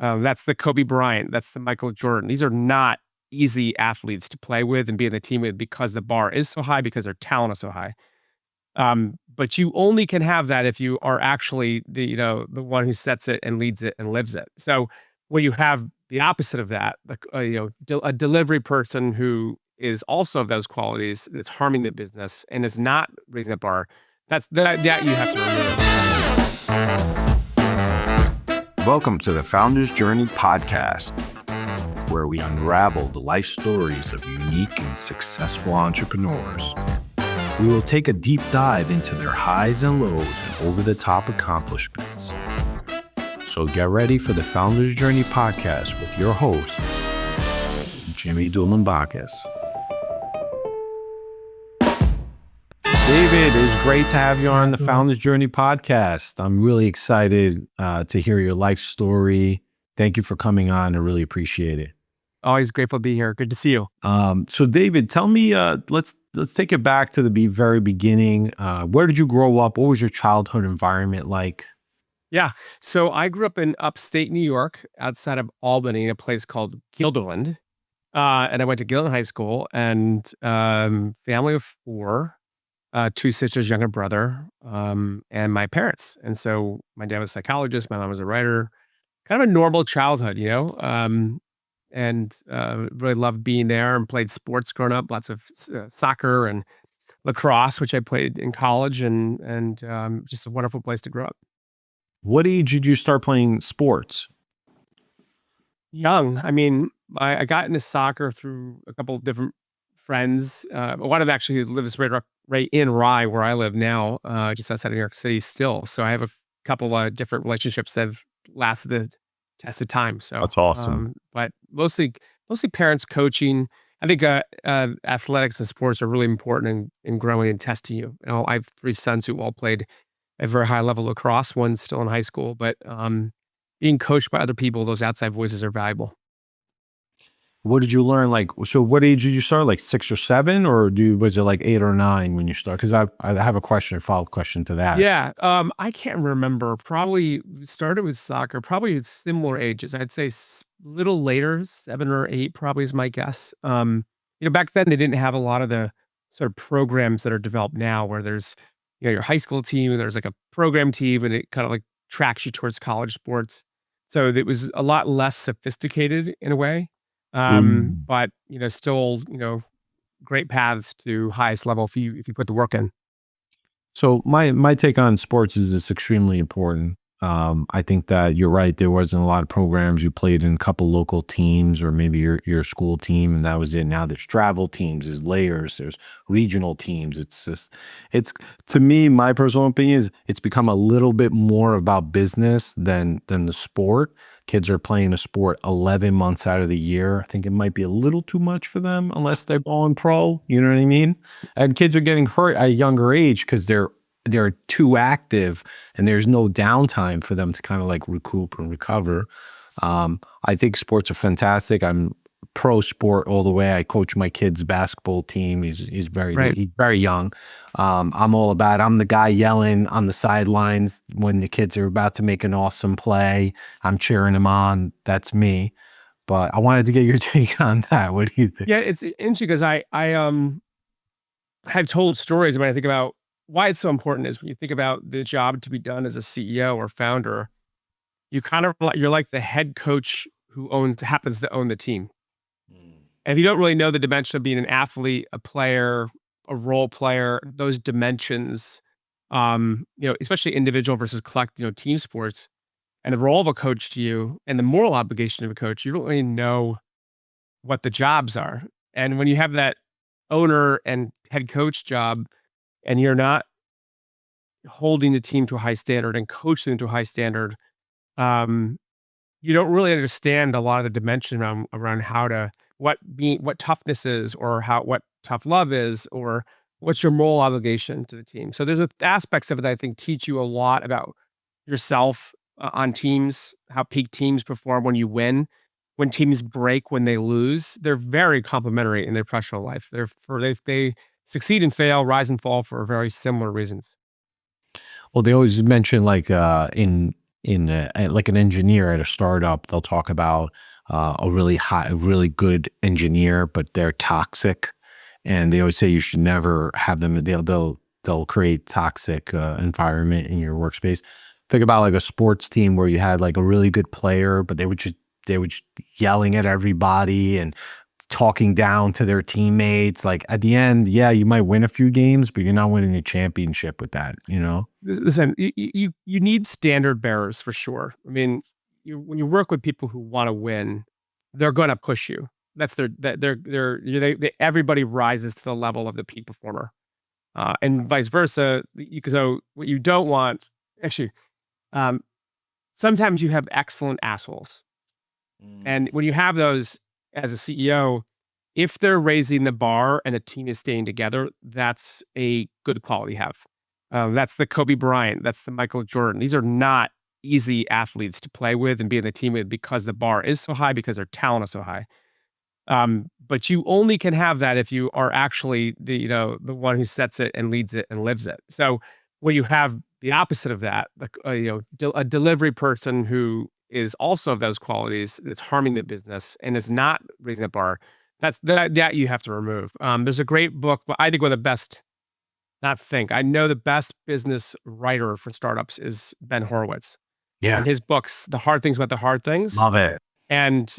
That's the Kobe Bryant. That's the Michael Jordan. These are not easy athletes to play with and be in a team with because the bar is so high, because their talent is so high. But you only can have that if you are actually the one who sets it and leads it and lives it. So when you have the opposite of that, like, a delivery person who is also of those qualities, that's harming the business and is not raising the bar, that you have to remove. Welcome to the Founder's Journey podcast, where we unravel the life stories of unique and successful entrepreneurs. We will take a deep dive into their highs and lows and over-the-top accomplishments. So get ready for the Founder's Journey podcast with your host, Jimmy Dulimbakis. David, it's great to have you on the Founder's Journey podcast. I'm really excited to hear your life story. Thank you for coming on. I really appreciate it. Always grateful to be here. Good to see you. So David, tell me, let's take it back to the very beginning. Where did you grow up? What was your childhood environment like? Yeah. So I grew up in upstate New York, outside of Albany, in a place called Guilderland. And I went to Guilderland High School, and family of four, two sisters, younger brother, and my parents. And so my dad was a psychologist, my mom was a writer, kind of a normal childhood, and really loved being there and played sports growing up, lots of soccer and lacrosse, which I played in college, and just a wonderful place to grow up. What age did you start playing sports? Young. I mean, I got into soccer through a couple of different friends. One of them actually lives right in Rye, where I live now, just outside of New York City still. So I have a couple of different relationships that have lasted the test of time. So That's awesome. but mostly parents coaching. I think athletics and sports are really important in growing and testing you. I have three sons who all played at a very high level lacrosse. One's still in high school, but being coached by other people, those outside voices are valuable. What did you learn? So what age did you start? Like 6 or 7, or was it like 8 or 9 when you start? Because I have a follow-up question to that. Yeah, I can't remember. Probably started with soccer, probably at similar ages. I'd say little later, 7 or 8 probably is my guess. Back then they didn't have a lot of the sort of programs that are developed now, where there's, your high school team, and there's like a program team, and it kind of like tracks you towards college sports. So it was a lot less sophisticated in a way. Mm. But still, great paths to highest level if you put the work in. So my take on sports is it's extremely important. I think that you're right. There wasn't a lot of programs. You played in a couple local teams, or maybe your school team, and that was it. Now there's travel teams, there's layers, there's regional teams. It's to me, my personal opinion is it's become a little bit more about business than the sport. Kids are playing a sport 11 months out of the year. I think it might be a little too much for them unless they're going pro. You know what I mean? And kids are getting hurt at a younger age because they're too active, and there's no downtime for them to kind of like recoup and recover. I think sports are fantastic. I'm pro sport all the way. I coach my kid's basketball team. He's very young. I'm all about it. I'm the guy yelling on the sidelines when the kids are about to make an awesome play. I'm cheering them on. That's me. But I wanted to get your take on that. What do you think? Yeah, it's interesting because I have told stories when I think about why it's so important. Is when you think about the job to be done as a CEO or founder, you're like the head coach who happens to own the team. And if you don't really know the dimension of being an athlete, a player, a role player, those dimensions, especially individual versus team sports, and the role of a coach to you, and the moral obligation of a coach, you don't really know what the jobs are. And when you have that owner and head coach job, and you're not holding the team to a high standard and coaching them to a high standard, you don't really understand a lot of the dimension around what toughness is, or what tough love is, or what's your moral obligation to the team. So there's aspects of it that I think teach you a lot about yourself on teams, how peak teams perform when you win, when teams break, when they lose. They're very complementary in their professional life. They succeed and fail, rise and fall for very similar reasons. Well, they always mention like in like an engineer at a startup, they'll talk about a really good engineer, but they're toxic, and they always say you should never have them. They'll create toxic environment in your workspace. Think about like a sports team where you had like a really good player, but they were just yelling at everybody and talking down to their teammates. Like at the end, yeah, you might win a few games, but you're not winning a championship with that, you know? Listen, you need standard bearers for sure. I mean, when you work with people who wanna win, they're gonna push you. That's their that they're they everybody rises to the level of the peak performer, and vice versa. So what you don't want actually, um, sometimes you have excellent assholes. And when you have those as a CEO, if they're raising the bar and the team is staying together, that's a good quality to have. That's the Kobe Bryant, that's the Michael Jordan. These are not easy athletes to play with and be in the team with because the bar is so high, because their talent is so high. But you only can have that if you are actually the one who sets it and leads it and lives it. So when you have the opposite of that, like a delivery person who is also of those qualities, that's harming the business and is not raising the bar, that you have to remove. There's a great book, but I think one of the best, not think, I know the best business writer for startups is Ben Horowitz, Yeah, and his books, The Hard Things About the Hard Things love it. and,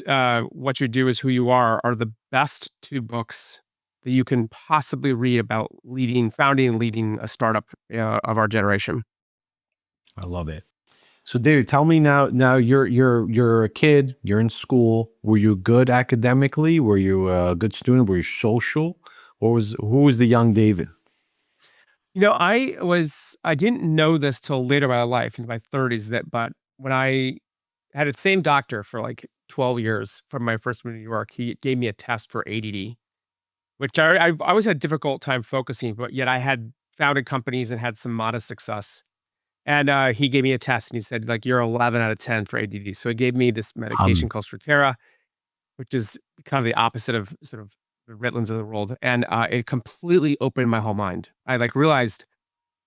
What You Do Is Who You are the best 2 books that you can possibly read about founding and leading a startup, of our generation. I love it. So, David, tell me now. Now you're a kid. You're in school. Were you good academically? Were you a good student? Were you social? Who was the young David? I didn't know this till later in my life, in my 30s, but when I had the same doctor for, like, 12 years from my first one in New York, he gave me a test for ADD, which I've always had a difficult time focusing, but yet I had founded companies and had some modest success. And, he gave me a test and he said, like, "You're 11 out of 10 for ADD." So he gave me this medication Um, called Strattera, which is kind of the opposite of sort of the Ritalins of the world, and, it completely opened my whole mind. I, like, realized,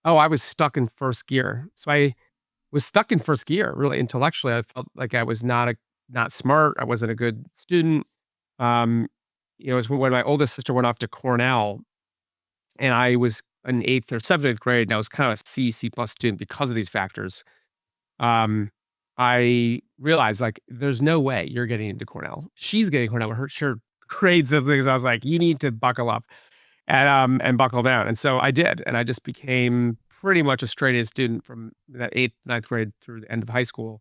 "Oh, I was stuck in first gear." So I was stuck in first gear, really intellectually. I felt like I was not smart, I wasn't a good student. Um, it was when my oldest sister went off to Cornell, and I was in 8th or 7th grade, and I was kind of a C plus student because of these factors. Um, I realized, like, there's no way you're getting into Cornell. She's getting Cornell with her grades and things. I was like, "You need to buckle up and buckle down." And so I did, and I just became pretty much a straight A student from that 8th, ninth grade through the end of high school.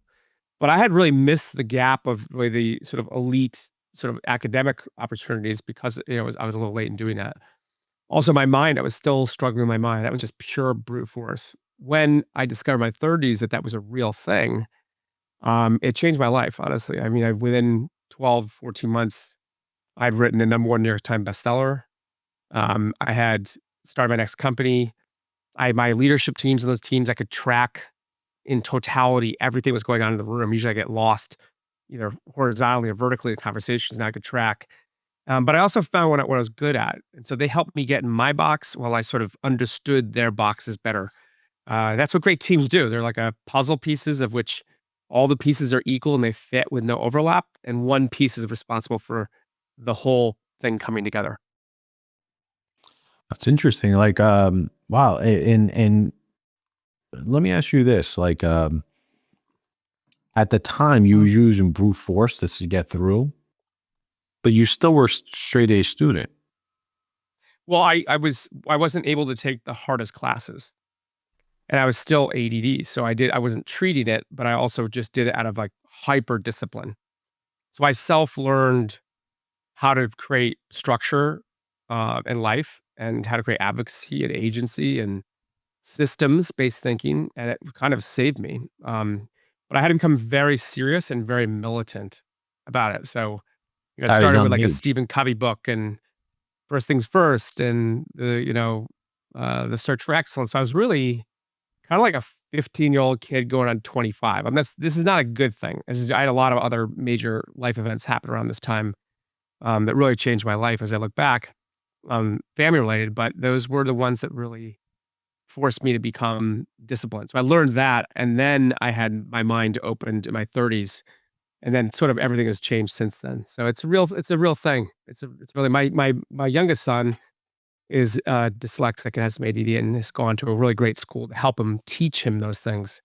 But I had really missed the gap of really the sort of elite sort of academic opportunities because, I was a little late in doing that. Also, my mind, I was still struggling with my mind. That was just pure brute force. When I discovered in my 30s that that was a real thing, it changed my life, honestly. I mean, within 12, 14 months, I'd written the #1 New York Times bestseller. I had started my next company. I had my leadership teams and those teams, I could track in totality everything was going on in the room. Usually I get lost either horizontally or vertically in conversations, and I could track. But I also found what I was good at. And so they helped me get in my box while I sort of understood their boxes better. That's what great teams do. They're like a puzzle pieces of which all the pieces are equal and they fit with no overlap, and one piece is responsible for the whole thing coming together. that's interesting. Like, wow. And let me ask you this: like, at the time, you was using brute force to get through, but you still were straight A student. Well, I wasn't able to take the hardest classes, and I was still ADD, so I wasn't treating it, but I also just did it out of, like, hyper discipline. So I self-learned how to create structure, in life and how to create advocacy and agency and systems-based thinking, and it kind of saved me. But I had to become very serious and very militant about it. So, I At a started with, young like, a age. Stephen Covey book and First Things First and The Search for Excellence. So I was really kinda like a 15-year-old kid going on 25. This is not a good thing. I had a lot of other major life events happen around this time, that really changed my life as I look back, family related, but those were the ones that really forced me to become disciplined. So I learned that, and then I had my mind opened in my 30s, and then sort of everything has changed since then. So it's a real thing. It's really my youngest son is, dyslexic and has some ADD and has gone to a really great school to help him teach him those things.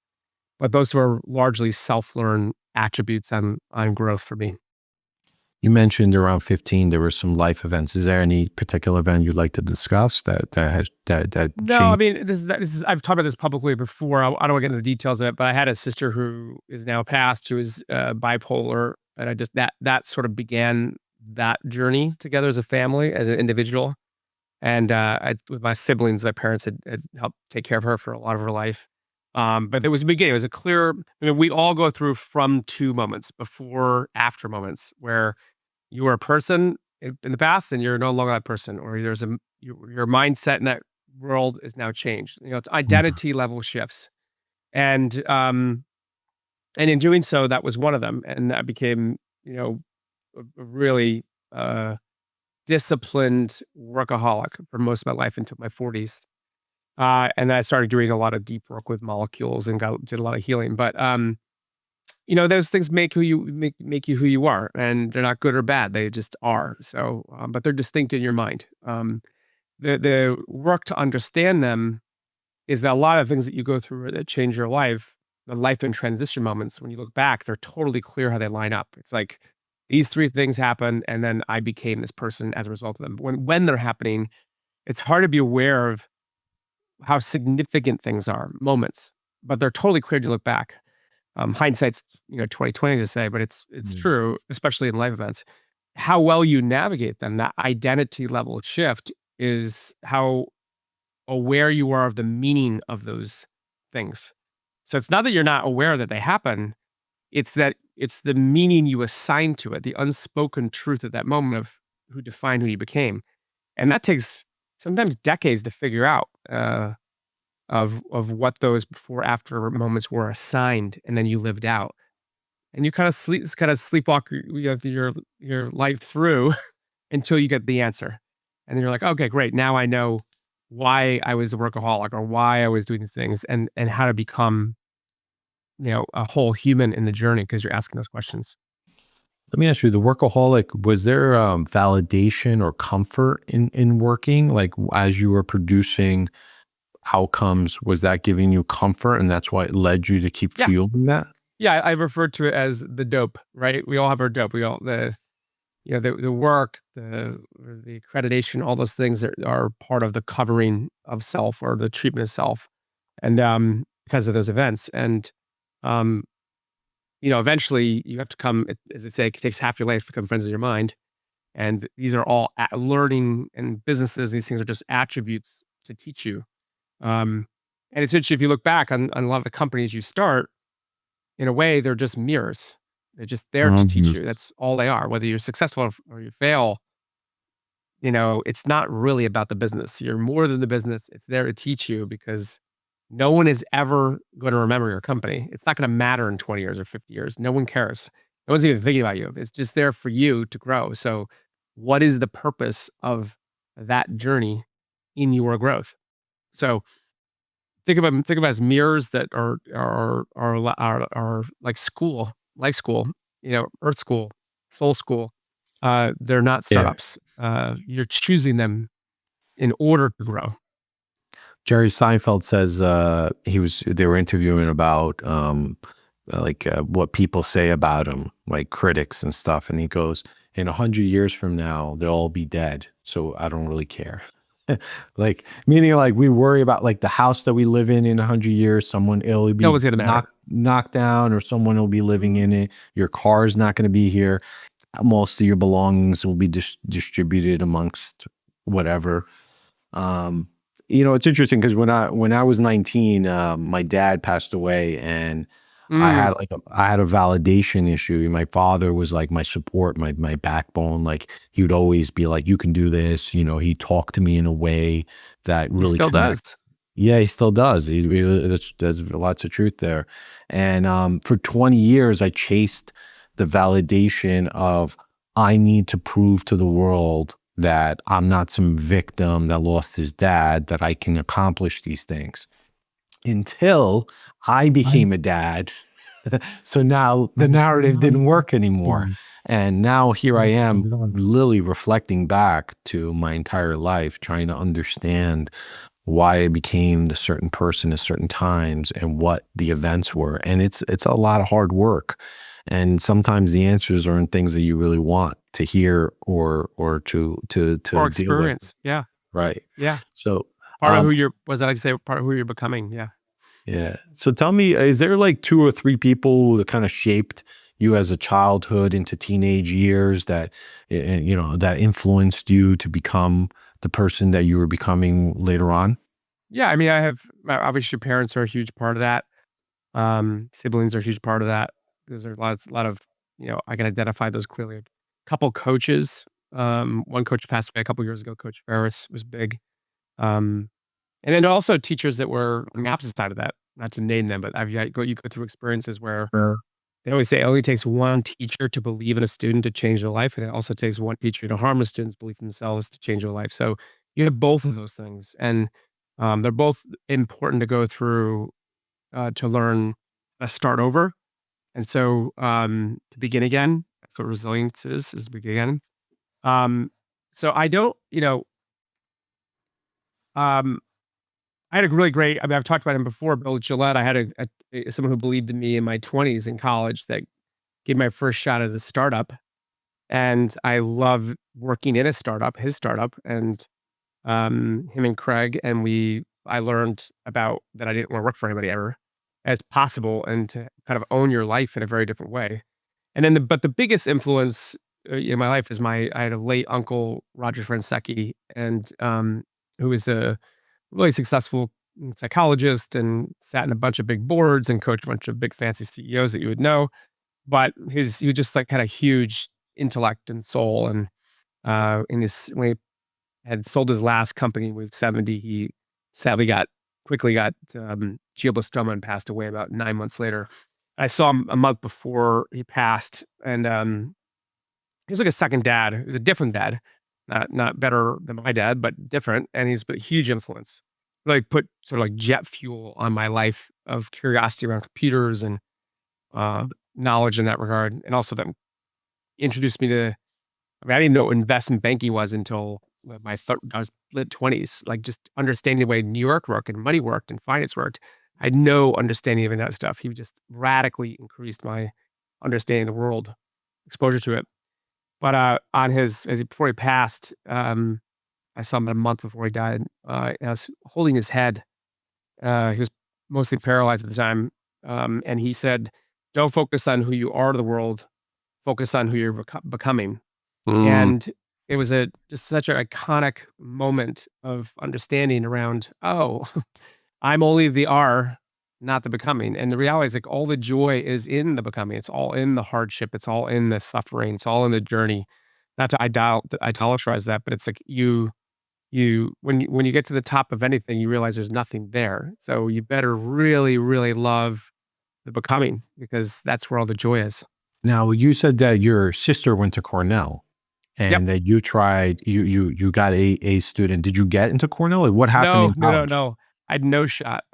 But those were largely self-learned attributes on growth for me. You mentioned around 15, there were some life events. Is there any particular event you'd like to discuss that No, I changed? mean, this is I've talked about this publicly before. I don't wanna get into the details of it, but I had a sister who is now passed, who is, bipolar, and I just that sort of began that journey together as a family, as an individual, and, I with my siblings, my parents had helped take care of her for a lot of her life, but it was a beginning, it was a clear we all go through from 2 moments, before, after moments, where you were a person in the past and you're no longer that person, or there's your mindset in that world is now changed. It's Mm. identity level shifts. And and in doing so, that was one of them. And I became, a really disciplined workaholic for most of my life into my 40s. And then I started doing a lot of deep work with molecules and did a lot of healing. But those things make you who you are, and they're not good or bad. They just are. So, but they're distinct in your mind. The work to understand them is that a lot of things that you go through that change your life, the life and transition moments, when you look back, they're totally clear how they line up. It's like these three things happen, and then I became this person as a result of them. When they're happening, it's hard to be aware of how significant things are, moments, but they're totally clear to look back. Hindsight's 20/20 to say, but it's Mm. true, especially in life events. How well you navigate them, that identity level shift is how aware you are of the meaning of those things. So it's not that you're not aware that they happen, it's that it's the meaning you assign to it, the unspoken truth at that moment of who defined who you became. And that takes sometimes decades to figure out, of what those before after moments were assigned and then you lived out. And you kinda sleepwalk your life through until you get the answer. And then you're like, "Okay, great. Now I know why I was a workaholic or why I was doing these things and how to become, a whole human in the journey because you're asking those questions." Let me ask you, the workaholic, was there validation or comfort in working? Like as you were producing outcomes, was that giving you comfort and that's why it led you to keep Yeah. fueling that? Yeah, I referred to it as the dope, right? We all have our dope. We all the work, the accreditation, all those things that are part of the covering of self or the treatment of self. And, because of those events. And, um, eventually you have to come, as they say, it takes half your life to become friends with your mind. And these are all learning and businesses. These things are just attributes to teach you. Um, and it's interesting if you look back on a lot of the companies you start, in a way, they're just mirrors. They're just there to teach Mhm. you. That's all they are. Whether you're successful or you fail, it's not really about the business. You're more than the business. It's there to teach you because no one is ever going to remember your company. It's not going to matter in 20 years or 50 years. No one cares. No one's even thinking about you. It's just there for you to grow. So, what is the purpose of that journey in your growth? So, think of 'em as mirrors that are like school, life school, earth school, soul school. They're not Yeah. startups. You're choosing them in order to grow. Jerry Seinfeld says they were interviewing about what people say about him, like critics and stuff, and he goes, "In 100 years from now, they'll all be dead, so I don't really care." Like meaning, like we worry about like the house that we live in 100 years, someone it'll No be one's gonna matter. knocked down, or someone will be living in it. Your car's not going to be here. Most of your belongings will be distributed amongst whatever. Um, it's interesting because when I was 19, my dad passed away, and Mm, I had a validation issue. My father was like my support, my backbone. Like he would always be like, "You can do this." He talked to me in a way that he really still does. connect. Yeah, he still does. There's lots of truth there. And for 20 years, I chased the validation of I need to prove to the world that I'm not some victim that lost his dad, that I can accomplish these things until I became a dad. So now the narrative didn't work anymore. And now here I am, literally reflecting back to my entire life, trying to understand why I became the certain person at certain times and what the events were. And it's a lot of hard work. And sometimes the answers aren't things that you really want to hear or Or to deal with. experience. Yeah. Right. Yeah. So Part of who you're was I like to say part of who you're becoming. Yeah. yeah. So tell me, is there like two or three people that kind of shaped you as a childhood into teenage years that, that influenced you to become the person that you were becoming later on? Yeah. I mean, I have obviously parents are a huge part of that. Siblings are a huge part of that. There's a lot of, I can identify those clearly. A couple coaches. One coach passed away a couple years ago. Coach Ferris was big. Um, and then also teachers that were on the opposite side of that. Not to name them, but you go through experiences where they always say it only takes one teacher to believe in a student to change their life, and it also takes one teacher to harm a student's belief in themselves to change their life. So you have both of those things, and they're both important to go through to learn to start over. And so to begin again, that's what resilience is begin again. Um, so I don't, um, I had a really great. I mean, I've talked about him before, Bill Gillette. I had someone who believed in me in my 20s in college that gave my first shot as a startup. And I love working in a startup, his startup, and, him and Craig, and I learned about that I didn't wanna work for anybody ever as possible and to kind of own your life in a very different way. And then but the biggest influence, in my life is I had a late uncle, Roger Franceschi, and, who was a really successful psychologist and sat in a bunch of big boards and coached a bunch of big fancy CEOs that you would know. But he was just, like, had a huge intellect and soul, and, in his when he had sold his last company when he was 70, he sadly quickly got, glioblastoma and passed away about 9 months later. I saw him a month before he passed, and, he was like a second dad. He was a different dad, not better than my dad, but different, and he's a huge influence. Like, put sort of like jet fuel on my life of curiosity around computers and, uh, knowledge in that regard, and also that introduced me to I didn't know what investment banking was until I was mid 20s, like, just understanding the way New York worked and money worked and finance worked. I had no understanding of any of that stuff. He just radically increased my understanding of the world, exposure to it. But, on his before he passed, I saw him a month before he died, and I was holding his head. He was mostly paralyzed at the time, and he said, "Don't focus on who you are to the world, focus on who you're becoming." Mm. And it was just such an iconic moment of understanding around, "Oh, I'm only the are, not the becoming." And the reality is, like, all the joy is in the becoming. It's all in the hardship. It's all in the suffering. It's all in the journey. Not to idolatry that, but it's like when you get to the top of anything, you realize there's nothing there. So you better really, really love the becoming because that's where all the joy is. Now you said that your sister went to Cornell Yep. and that you got a student. Did you get into Cornell? Like what happened No, in no, no, college? no. I had no shot.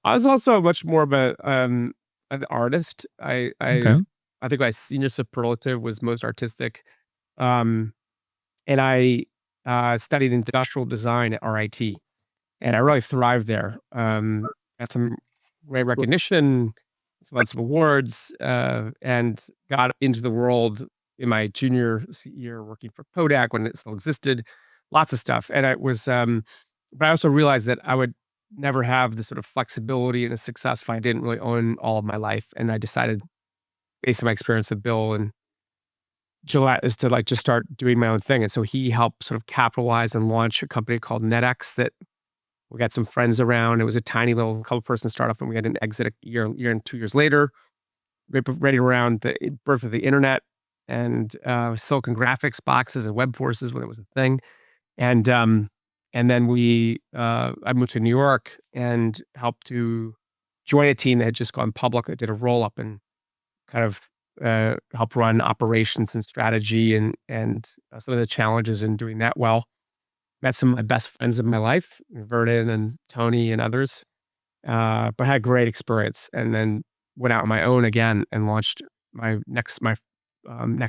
I was also much more of an artist. Okay. I think my senior superlative was most artistic, um, and I, studied industrial design at RIT, and I really thrived there. Got some great recognition, some awards, and got into the world in my junior year working for Kodak when it still existed, lots of stuff. And I was, but I also realized that I would never have the sort of flexibility and a success if I didn't really own all of my life. And I decided, based on my experience with Bill and Gillette, is to like just start doing my own thing. And so he helped sort of capitalize and launch a company called NetX that we got some friends around. It was a tiny little couple person startup, and we had an exit a year and 2 years later, right around the birth of the internet and Silicon Graphics boxes and web forces when it was a thing. And then I moved to New York and helped to join a team that had just gone public that did a roll up and kind of help run operations and strategy and some of the challenges in doing that well. Met some of my best friends in my life, Vernon and Tony and others, but had a great experience, and then went out on my own again and launched my next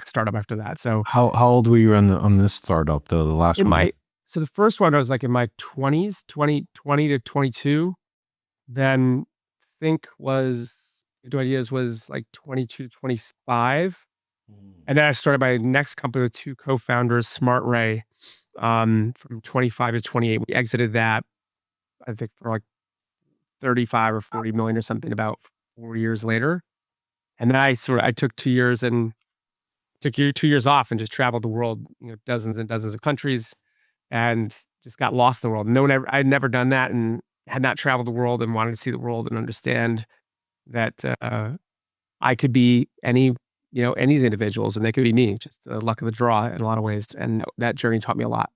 startup after that. So How old were you on this startup, the last in one? my so the first one I was like in my 20s, 20 to 22. Then think was the ideas was like 22, 25. Mm. And then I started my next company with two co-founders, Smart Ray, from 25 to 28. We exited that, I think, for like 35 or 40 million or something about 4 years later. And then I took 2 years and took 2 years off and just traveled the world, dozens and dozens of countries and just got lost in the world. No one ever, I'd never done that and had not traveled the world and wanted to see the world and understand that I could be any of these individuals and they could be me, just the luck of the draw in a lot of ways. And that journey taught me a lot.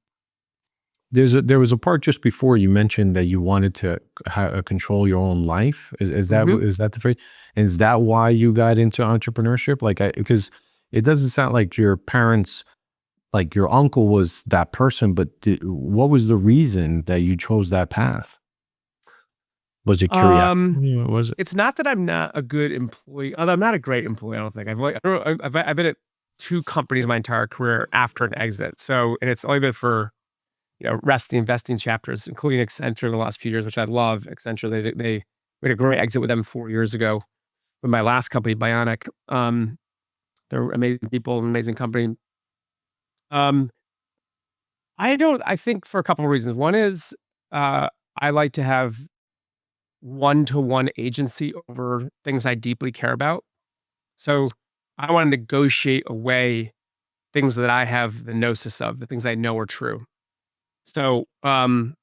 There was a part just before you mentioned that you wanted to control your own life. Mhm. Is that the phrase? Is that why you got into entrepreneurship? Like, because it doesn't sound like your parents, like your uncle was that person, but what was the reason that you chose that path? Was it Um, curiosity? What was it? it's not that I'm not a good employee, although I'm not a great employee, I don't think. I don't know, I've been at 2 companies my entire career after an exit. So and it's only been for, rest the investing chapters, including Accenture in the last few years, which I love. Accenture, they we had a great exit with them 4 years ago with my last company, Bionic. They're amazing people, amazing company. Um, I think for a couple of reasons. One is, I like to have one-to-one agency over things I deeply care about. So, I wanna negotiate away things that I have the gnosis of, the things I know are true. So, and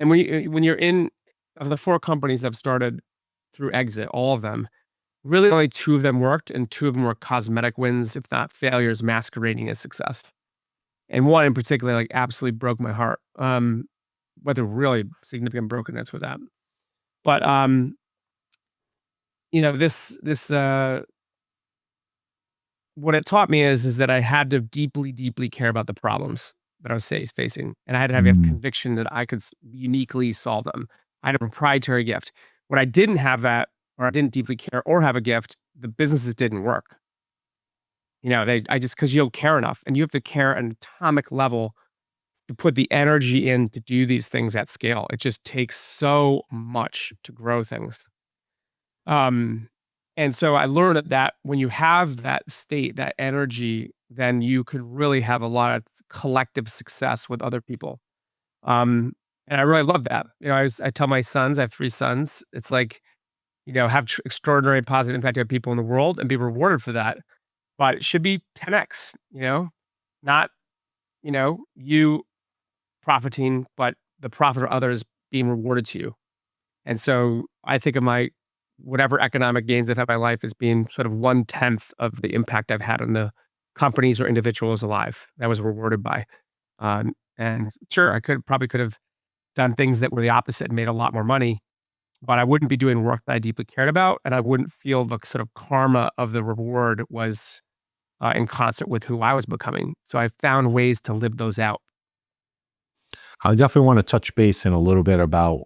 when you're in of the 4 companies I've started through exit, all of them, really only 2 of them worked, and 2 of them were cosmetic wins, if not failures masquerading as success. And one in particular, like, absolutely broke my heart, with a really significant brokenness with that. But, this what it taught me is that I had to deeply, deeply care about the problems that I was facing, and I had to have a Mm. conviction that I could uniquely solve them. I had a proprietary gift. When I didn't have that, or I didn't deeply care or have a gift, the businesses didn't work. I just because you don't care enough, and you have to care at an atomic level to put the energy in to do these things at scale. It just takes so much to grow things. Um, and so I learned that when you have that state, that energy, then you could really have a lot of collective success with other people. Um, and I really love that. I tell my sons, I have 3 sons, it's like, have extraordinary positive impact on people in the world and be rewarded for that. But it should be 10x, not, you profiting, but the profit of others being rewarded to you. And so I think of my whatever economic gains I've had in my life as being sort of 1/10 of the impact I've had on the companies or individuals alive that I was rewarded by. And sure, I could have done things that were the opposite and made a lot more money, but I wouldn't be doing work that I deeply cared about, and I wouldn't feel the sort of karma of the reward was in concert with who I was becoming. So I found ways to live those out. I definitely want to touch base in a little bit about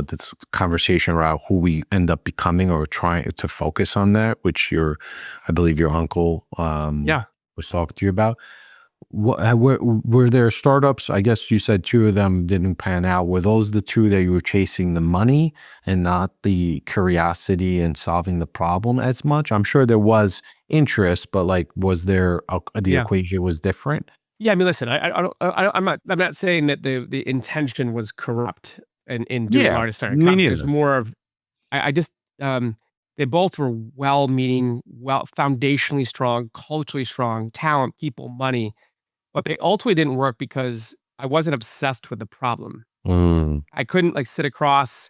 this conversation around who we end up becoming or trying to focus on that, which I believe your uncle Yeah. was talking to you about. Were there startups? I guess you said 2 of them didn't pan out. Were those the 2 that you were chasing the money and not the curiosity and solving the problem as much? I'm sure there was interest, but like, was there the Yeah. equation was different? Yeah, I mean, listen, I'm not saying that the intention was corrupt in doing Yeah, large startup me comp. There's neither. more of I just, they both were well-meaning, foundationally strong, culturally strong, talent, people, money, but they ultimately didn't work because I wasn't obsessed with the problem. Mm. I couldn't, like, sit across,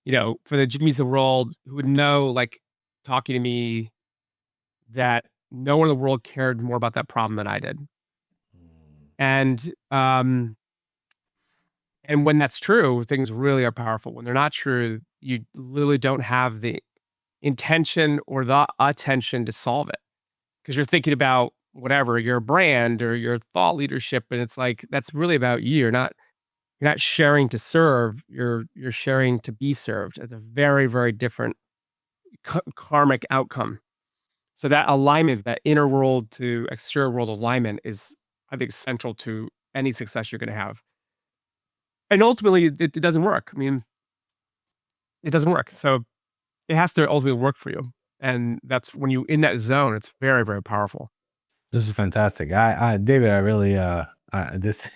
for the Jimmys of the world who would know, like, talking to me that no one in the world cared more about that problem than I did. And, and when that's true, things really are powerful. When they're not true, you literally don't have the intention or the attention to solve it. because you're thinking about whatever your brand or your thought leadership, and it's like that's really about you. You're not sharing to serve. You're sharing to be served. It's a very very different karmic outcome. So that alignment, that inner world to exterior world alignment is, I think, central to any success you're going to have. And ultimately, it doesn't work. I mean, it doesn't work. So it has to ultimately work for you. And that's when you in that zone, it's very, very powerful. This is fantastic. David, I really, this,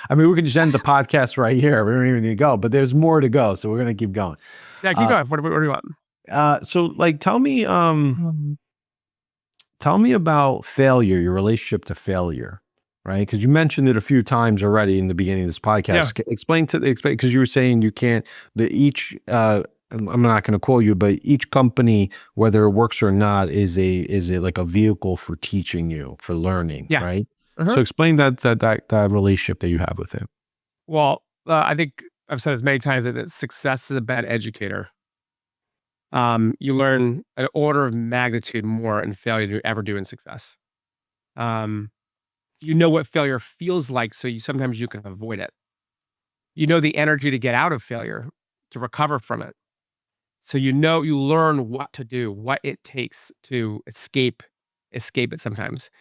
I mean, we could just end the podcast right here. We don't even need to go, but there's more to go. So we're going to keep going. Yeah, keep Uh, going. What do you want? so like, tell me about failure, your relationship to failure, right? Because you mentioned it a few times already in the beginning of this Yeah, podcast. Explain because you were saying you can't the each I'm not going to quote you, but each company, whether it works or not, is a like a vehicle for teaching you, for learning, yeah. right? Uh-huh. So explain that relationship that you have with him. Well, I think I've said this many times that success is a bad educator. You learn an order of magnitude more in failure than you ever do in success. Um, you know what failure feels like, so you can avoid it. You know the energy to get out of failure, to recover from it. So you learn what to do, what it takes to escape it sometimes.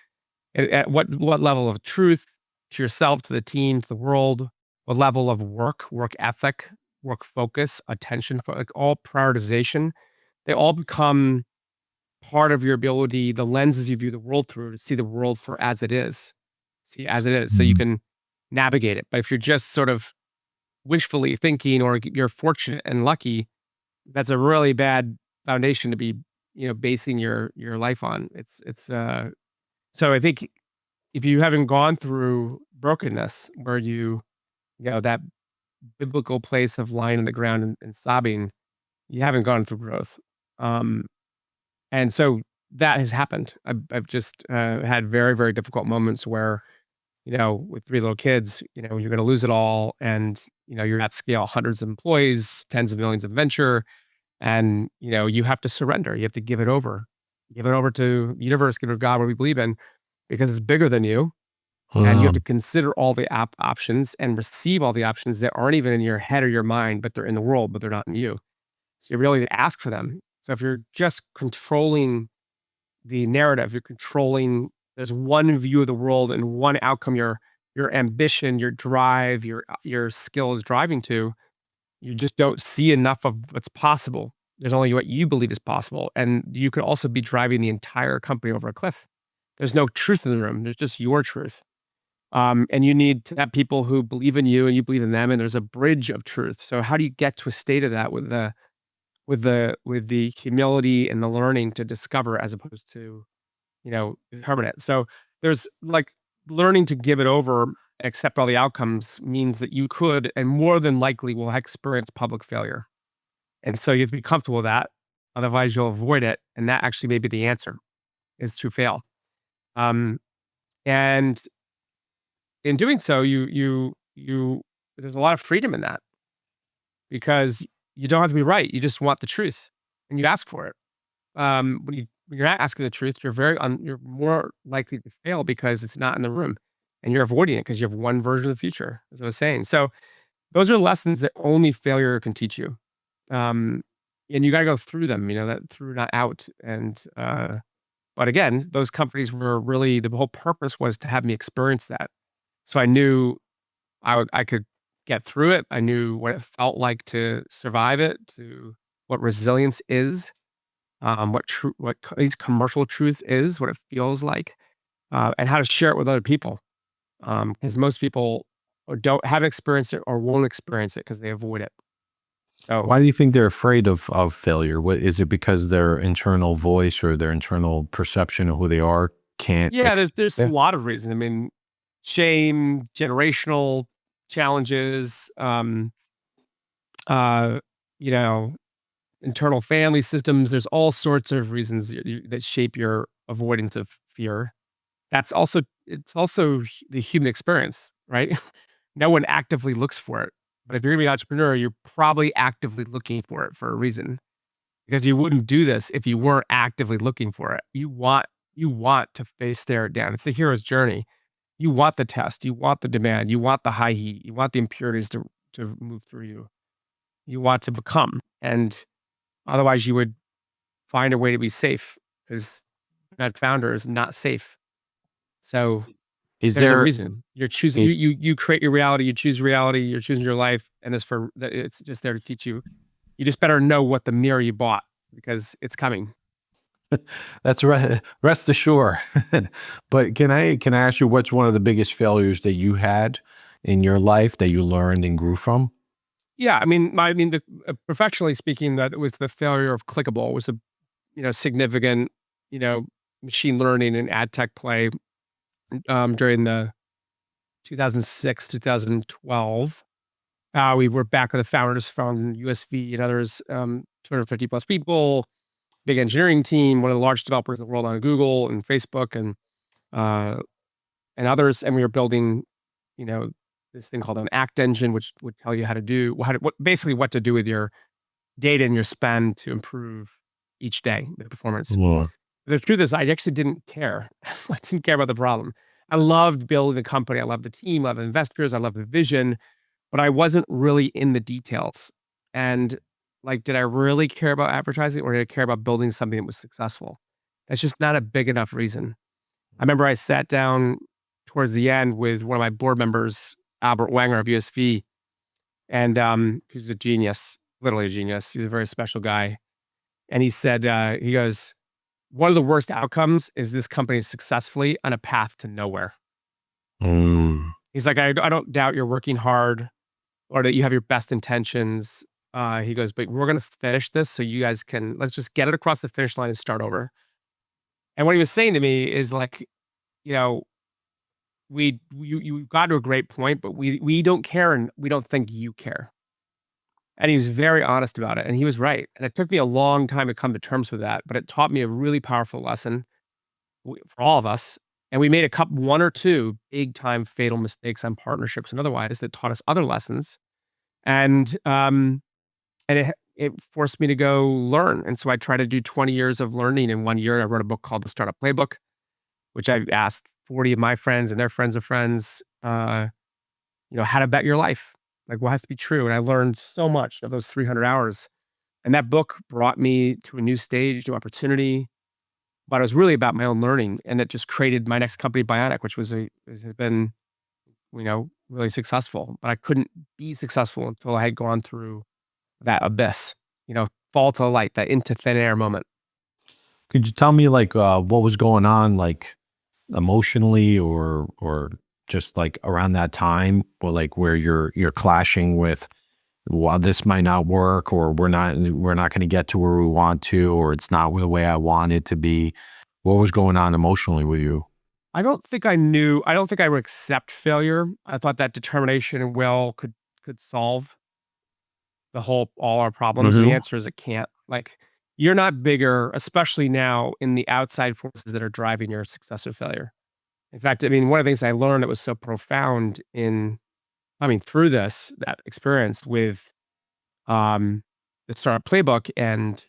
At what level of truth to yourself, to the team, to the world, what level of work ethic, work focus, attention, like all prioritization, they all become part of your ability, the lenses you view the world through to see the world for as it is. See as it is, so you Mm. can navigate it. But if you're just sort of wishfully thinking or you're fortunate and lucky, that's a really bad foundation to be, basing your life on. So I think if you haven't gone through brokenness where that biblical place of lying on the ground and sobbing, you haven't gone through growth. Um, and so that has happened. I've just had very, very difficult moments where, with 3 little kids, you're gonna lose it all and, you're at scale, hundreds of employees, tens of millions of venture, and, you have to surrender. You have to give it over. Give it over to the universe, give it to God, what we believe in, because it's bigger than you, and you have to Um, consider all the options and receive all the options that aren't even in your head or your mind, but they're in the world, but they're not in you. So you really ask for them. So if you're just controlling the narrative, you're controlling there's one view of the world and one outcome your ambition, your drive, your skill is driving to, you just don't see enough of what's possible. There's only what you believe is possible, and you could also be driving the entire company over a cliff. There's no truth in the room. There's just your truth. And you need to have people who believe in you and you believe in them, and there's a bridge of truth. So how do you get to a state of that with the humility and the learning to discover as opposed to, permanent? So there's like learning to give it over, accept all the outcomes means that you could and more than likely will experience public failure. And so you have to be comfortable with that. Otherwise, you'll avoid it. And that actually may be the answer is to fail. Um, and in doing so, there's a lot of freedom in that because you don't have to be right. You just want the truth and you ask for it. When you're not asking the truth, you're more likely to fail because it's not in the room and you're avoiding it because you have one version of the future, as I was saying. So those are lessons that only failure can teach you. Um, and you gotta go through them, that through, not out. But again, those companies were really the whole purpose was to have me experience that. So I knew I could get through it. I knew what it felt like to survive it, to what resilience is, at least commercial truth is, what it feels like, and how to share it with other people. Because most people or don't haven't experienced it or won't experience it because they avoid it. So why do you think they're afraid of failure? What is it because their internal voice or their internal perception of who they are can't yeah, there's a yeah. lot of reasons. I mean, shame, generational challenges, uh, you know, internal family systems. There's all sorts of reasons that shape your avoidance of fear. It's also the human experience, right? No one actively looks for it, but if you're gonna be an entrepreneur, you're probably actively looking for it for a reason because you wouldn't do this if you weren't actively looking for it. You want to face stare it down. It's the hero's journey. You want the test, you want the demand, you want the high heat, you want the impurities to move through you. You want to become, and otherwise you would find a way to be safe because that founder is not safe. So Is there's a there reason. You're choosing is you create your reality, you choose reality, you're choosing your life, and it's just there to teach you. You just better know what the mirror you bought because it's coming. that's rest assured. But can I ask you what's one of the biggest failures that you had in your life that you learned and grew from? Yeah, professionally speaking, that was the failure of Clickable was a, significant, you know, machine learning and ad tech play, during the 2006, 2012. We were back with the founders from USV and others, 250 plus people, big engineering team, one of the largest developers in the world on Google and Facebook uh, and others. And we were building, you know, this thing called an act engine, which would tell you how to do, basically what to do with your data and your spend to improve each day, the performance. Yeah. The truth is I actually didn't care. I didn't care about the problem. I loved building the company. I loved the team. I loved the investors. I loved the vision, but I wasn't really in the details. And like, did I really care about advertising or did I care about building something that was successful? That's just not a big enough reason. I remember I sat down towards the end with one of my board members, Albert Wenger of USV, and he's a genius, literally a genius. He's a very special guy. And he said, he goes, one of the worst outcomes is this company is successfully on a path to nowhere. Mm. He's like, I don't doubt you're working hard or that you have your best intentions. He goes, but we're going to finish this so you guys can, let's just get it across the finish line and start over. And what he was saying to me is like, you know, you got to a great point, but we don't care and we don't think you care. And he was very honest about it. And he was right. And it took me a long time to come to terms with that, but it taught me a really powerful lesson for all of us. And we made a couple, one or two big time fatal mistakes on partnerships and otherwise that taught us other lessons. And it forced me to go learn. And so I tried to do 20 years of learning in 1 year. I wrote a book called The Startup Playbook, which I asked 40 of my friends and their friends of friends, how to bet your life, like what has to be true. And I learned so much of those 300 hours. And that book brought me to a new stage, new opportunity. But it was really about my own learning, and it just created my next company, Bionic, which has been, really successful. But I couldn't be successful until I had gone through that abyss, fall to the light, that into thin air moment. Could you tell me like what was going on like emotionally or just like around that time or like where you're clashing with well this might not work or we're not going to get to where we want to or it's not the way I want it to be. What was going on emotionally with you? I don't think I would accept failure. I thought that determination and will could solve all our problems, and the Mhm. answer is it can't. Like, you're not bigger, especially now in the outside forces that are driving your success or failure. In fact, one of the things I learned that was so profound in coming through that experience with, um, the Startup Playbook and,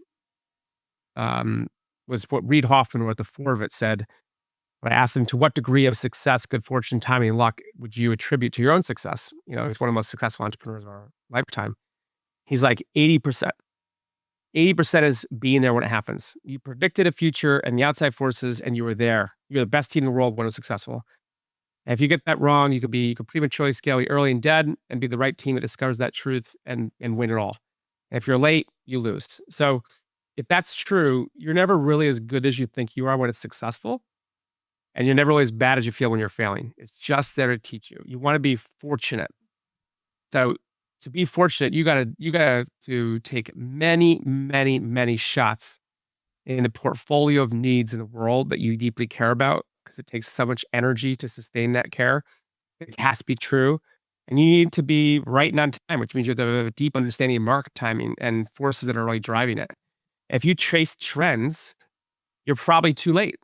was what Reid Hoffman wrote the fore of it said, when I asked him, "To what degree of success, good fortune, timing, and luck would you attribute to your own success?" He's one of the most successful entrepreneurs of our lifetime. He's like, 80%. 80% is being there when it happens. You predicted a future and the outside forces, and you were there. You're the best team in the world when it was successful. And if you get that wrong, you could prematurely scale early and dead and be the right team that discovers that truth and win it all. And if you're late, you lose. So if that's true, you're never really as good as you think you are when it's successful. And you're never really as bad as you feel when you're failing. It's just there to teach you. You want to be fortunate. So to be fortunate, you gotta to take many, many, many shots in the portfolio of needs in the world that you deeply care about, because it takes so much energy to sustain that care. It has to be true. And you need to be right and on time, which means you have to have a deep understanding of market timing and forces that are really driving it. If you chase trends, you're probably too late.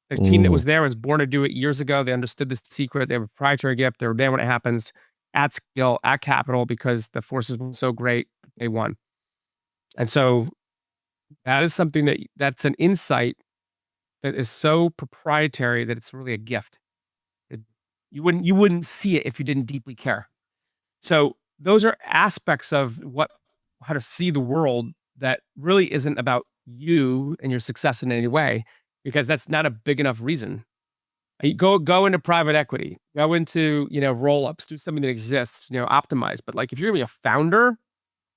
The team that Mm. was there was born to do it years ago. They understood the secret. They have a proprietary gift. They were there when it happens at scale, at capital, because the forces were so great. They won. And so that is something that's an insight that is so proprietary that it's really a gift. It you wouldn't see it if you didn't deeply care. So, those are aspects of what how to see the world that really isn't about you and your success in any way, because that's not a big enough reason. You go into private equity, go into, roll-ups, do something that exists, optimize, but, like, if you're gonna be a founder,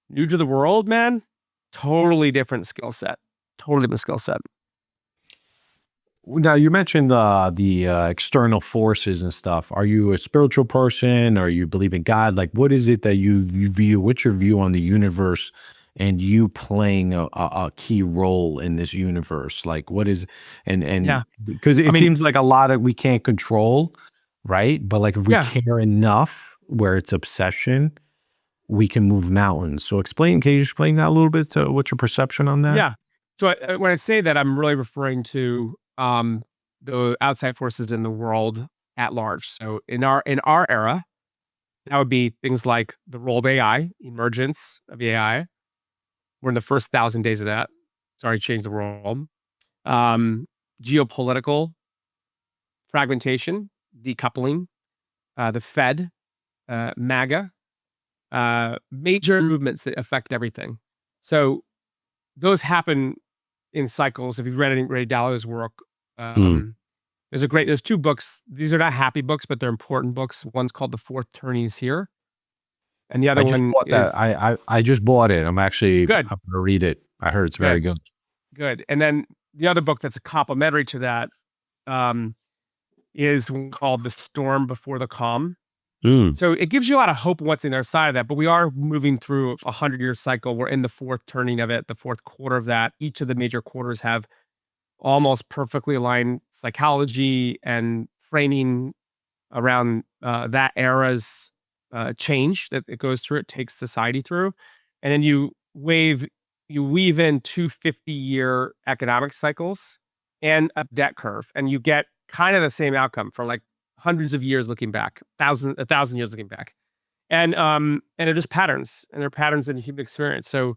new to the world, man, totally different skill set. Totally different skill set. Now you mentioned external forces and stuff. Are you a spiritual person? Or you believe in God? Like, what is it that you view? What's your view on the universe and you playing a key role in this universe? Like, what is and Yeah. because I it mean seems like a lot of we can't control, right? But like if we yeah, care enough, where it's obsession, we can move mountains. So explain. Can you explain that a little bit? To what's your perception on that? yeah. So, when I say that, I'm really referring to, the outside forces in the world at large. So, in our era, that would be things like the role of AI, emergence of AI. We're in the first 1,000 days of that. It's already changed the world. Um, Geopolitical fragmentation, decoupling, the Fed, MAGA, major movements that affect everything. So those happen in cycles. If you've read any Ray Dallio's work, Mm. um, there's 2 books. These are not happy books, but they're important books. One's called The Fourth Turning is Here, and the I other just one bought that. is I just bought it. good, I'm gonna read it. I heard it's very good, good. good. And then the other book that's complementary to that, um, is one called The Storm Before the Calm. Mm. So it gives you a lot of hope of what's in the other side of that, but we are moving through a 100-year cycle. We're in the 4th turning of it, the 4th quarter of that. Each of the major quarters have almost perfectly aligned psychology and framing around, that era's, change that it goes through, it takes society through, and then you weave in 2 50-year economic cycles and a debt curve, and you get kind of the same outcome for, like, hundreds of years looking back, 1,000 years looking back. And they're just patterns, and they're patterns in human experience. So,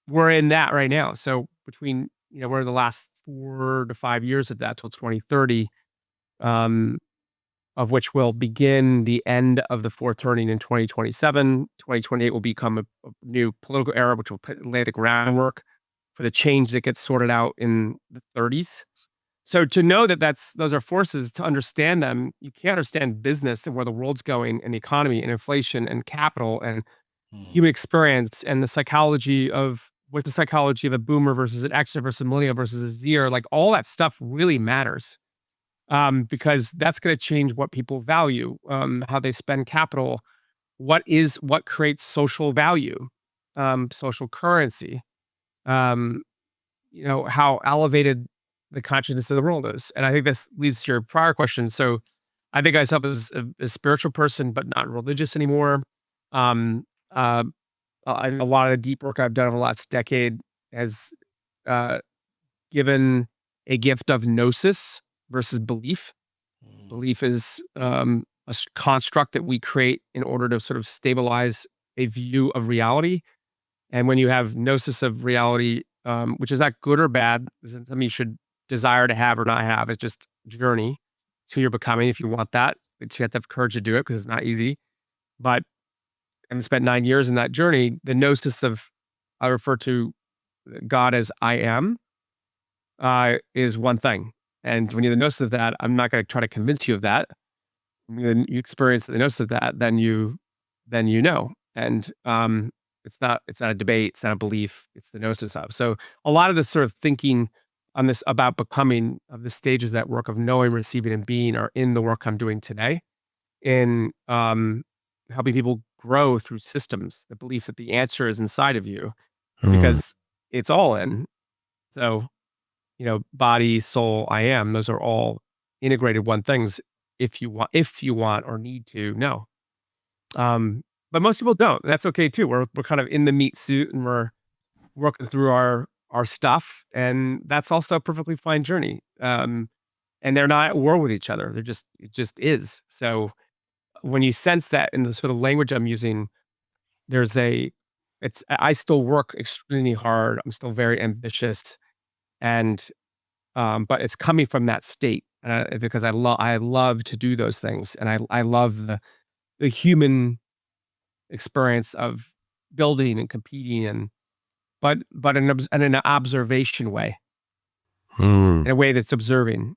we're in that right now. So between, we're in the last 4 to 5 years of that till 2030, um, of which will begin the end of the fourth turning in 2027. 2028 will become a new political era, which will lay the groundwork for the change that gets sorted out in the 30s. So to know that those are forces, to understand them, you can't understand business and where the world's going and the economy and inflation and capital and Mhm. human experience and the psychology of what's the psychology of a boomer versus an Xer versus a millennial versus a Zer, like all that stuff really matters, because that's going to change what people value, how they spend capital, what creates social value, social currency, um, how elevated the consciousness of the world is. And I think this leads to your prior question. So I think I myself as a spiritual person, but not religious anymore. Um, uh, a lot of the deep work I've done over the last decade has uh, given a gift of gnosis versus belief. Mhm. Belief is construct that we create in order to sort of stabilize a view of reality. And when you have gnosis of reality, which is not good or bad, this is something you should desire to have or not have. It's just journey to your becoming if you want that. But you have to have courage to do it because it's not easy. But and spent 9 years in that journey, the gnosis of I refer to God as I am, is one thing. And when you have the gnosis of that, I'm not going to try to convince you of that. When you experience the gnosis of that, then you know. And it's not a debate, it's not a belief, it's the gnosis of. So a lot of this sort of thinking on this about becoming of the stages of that work of knowing, receiving, and being are in the work I'm doing today in helping people grow through systems, the belief that the answer is inside of you Mm. because it's all in. So, body, soul, I am, those are all integrated one things if you want or need to know. But most people don't. That's okay too. We're kind of in the meat suit and we're working through our stuff. And that's also a perfectly fine journey. And they're not at war with each other. It just is. So when you sense that in the sort of language I'm using, there's a I still work extremely hard. I'm still very ambitious and but it's coming from that state, because I love to do those things, and I love the human experience of building and competing, and but in an observation way, Mm. in a way that's observing